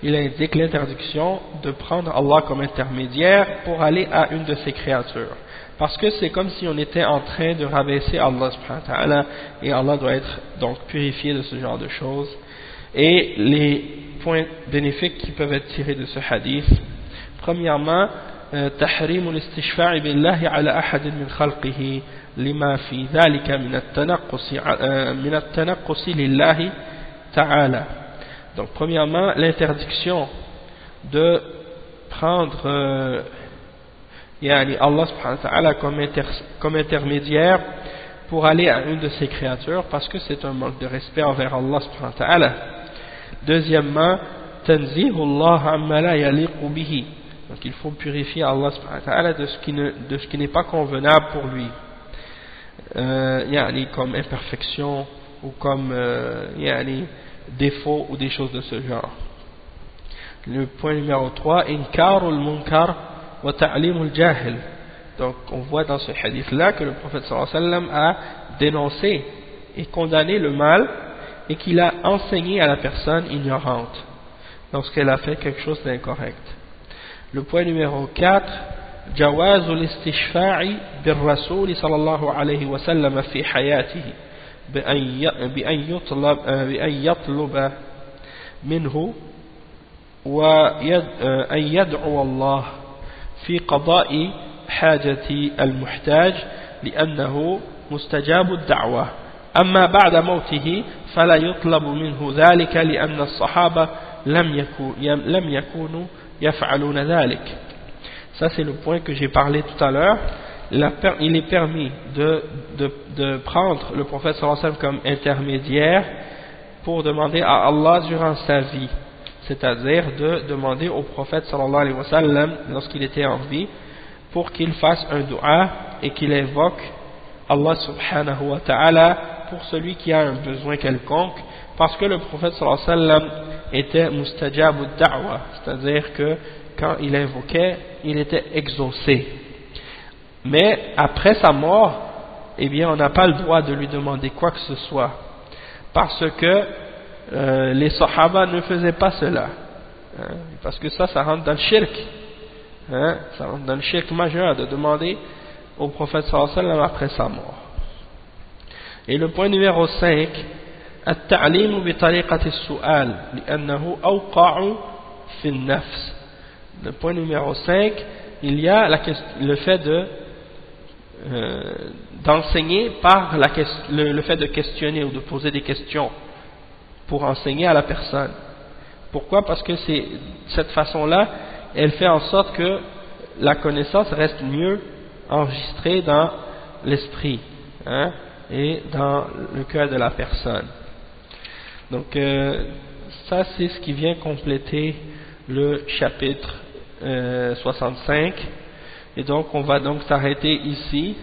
il indique l'interdiction de prendre Allah comme intermédiaire pour aller à une de ses créatures. Parce que c'est comme si on était en train de rabaisser Allah subhanahu wa ta'ala, et Allah doit être donc purifié de ce genre de choses. Et les points bénéfiques qui peuvent être tirés de ce hadith, premièrement, تحريم الاستشفاع بالله على أحد من خلقه لما في ذلك من التنقص لله تعالى. Donc premièrement, l'interdiction de prendre Allah subhanahu wa ta'ala comme intermédiaire pour aller à une de ses créatures, parce que c'est un manque de respect envers Allah subhanahu wa ta'ala. Deuxièmement, tanzihullah amma la yaliqu bihi. Donc il faut purifier Allah subhanahu wa ta'ala de ce qui n'est pas convenable pour lui, comme imperfection ou comme défaut ou des choses de ce genre. Le point numéro 3, inkarul munkar wa ta'limul jahil. Donc on voit dans ce hadith là que le prophète sallallahu alayhi wa sallam a dénoncé et condamné le mal, et qu'il a enseigné à la personne ignorante lorsqu'elle a fait quelque chose d'incorrect. Le point numéro 4, جواز الاستشفاع بالرسول صلى الله عليه وسلم في حياته بأن يطلب منه وأن يدعو الله في قضاء حاجة المحتاج لأنه مستجاب الدعوة. أما بعد موته فلا يطلب منه ذلك لأن الصحابة لم يكونوا يفعلون ذلك. Ça c'est le point que j'ai parlé tout à l'heure. Il est permis de prendre le prophète sallallahu alayhi wa sallam comme intermédiaire pour demander à Allah durant sa vie, c'est-à-dire de demander au prophète sallallahu alayhi wa sallam lorsqu'il était en vie pour qu'il fasse un dua et qu'il invoque Allah subhanahu wa ta'ala pour celui qui a un besoin quelconque, parce que le prophète sallallahu alayhi wa sallam était mustajabu da'wa, c'est-à-dire que quand il invoquait, il était exaucé. Mais après sa mort, eh bien on n'a pas le droit de lui demander quoi que ce soit, parce que les sahaba ne faisaient pas cela, parce que ça rentre dans le shirk, ça rentre dans le shirk majeur de demander au prophète sallallahu alayhi wa sallam après sa mort. Et le point numéro 5, التعليم بطريقة السؤال لأنه أوقع في النفس. Le point numéro 5, il y a le fait d'enseigner par le fait de questionner ou de poser des questions pour enseigner à la personne. Pourquoi? Parce que cette façon-là, elle fait en sorte que la connaissance reste mieux enregistrée dans l'esprit, et dans le cœur de la personne. Donc ça c'est ce qui vient compléter le chapitre 65, et donc on va donc s'arrêter ici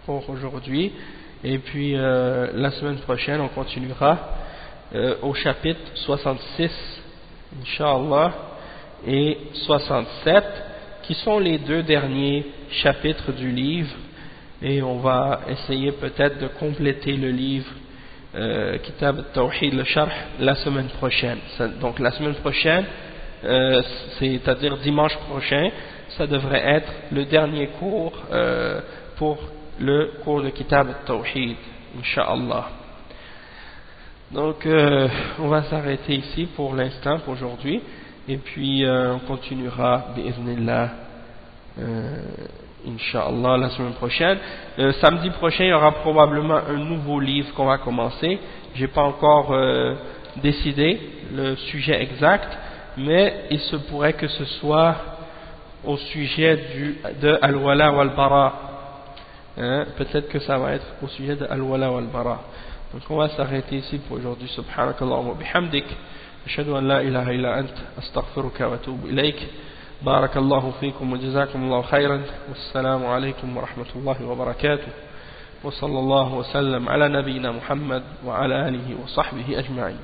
pour aujourd'hui, et puis la semaine prochaine on continuera au chapitre 66 Inch'Allah et 67, qui sont les deux derniers chapitres du livre, et on va essayer peut-être de compléter le livre Kitab al-Tawhid, le Sharh, la semaine prochaine. Donc la semaine prochaine, c'est-à-dire dimanche prochain, ça devrait être le dernier cours pour le cours de Kitab al-Tawhid, Inch'Allah. Donc on va s'arrêter ici pour l'instant, pour aujourd'hui, et puis on continuera bi'idhnillah Inch'Allah la semaine prochaine. Samedi prochain il y aura probablement un nouveau livre qu'on va commencer. J'ai pas encore décidé le sujet exact, mais il se pourrait que ce soit au sujet de Al-Wala wal-Bara, peut-être que ça va être au sujet de Al-Wala wal-Bara. Donc on va s'arrêter ici pour aujourd'hui. Subhanakallahumma bihamdik, ashhadu an la ilaha illa ant, astaghfiruka wa atubu ilayk. بارك الله فيكم وجزاكم الله خيرا والسلام عليكم ورحمة الله وبركاته وصلى الله وسلم على نبينا محمد وعلى آله وصحبه أجمعين.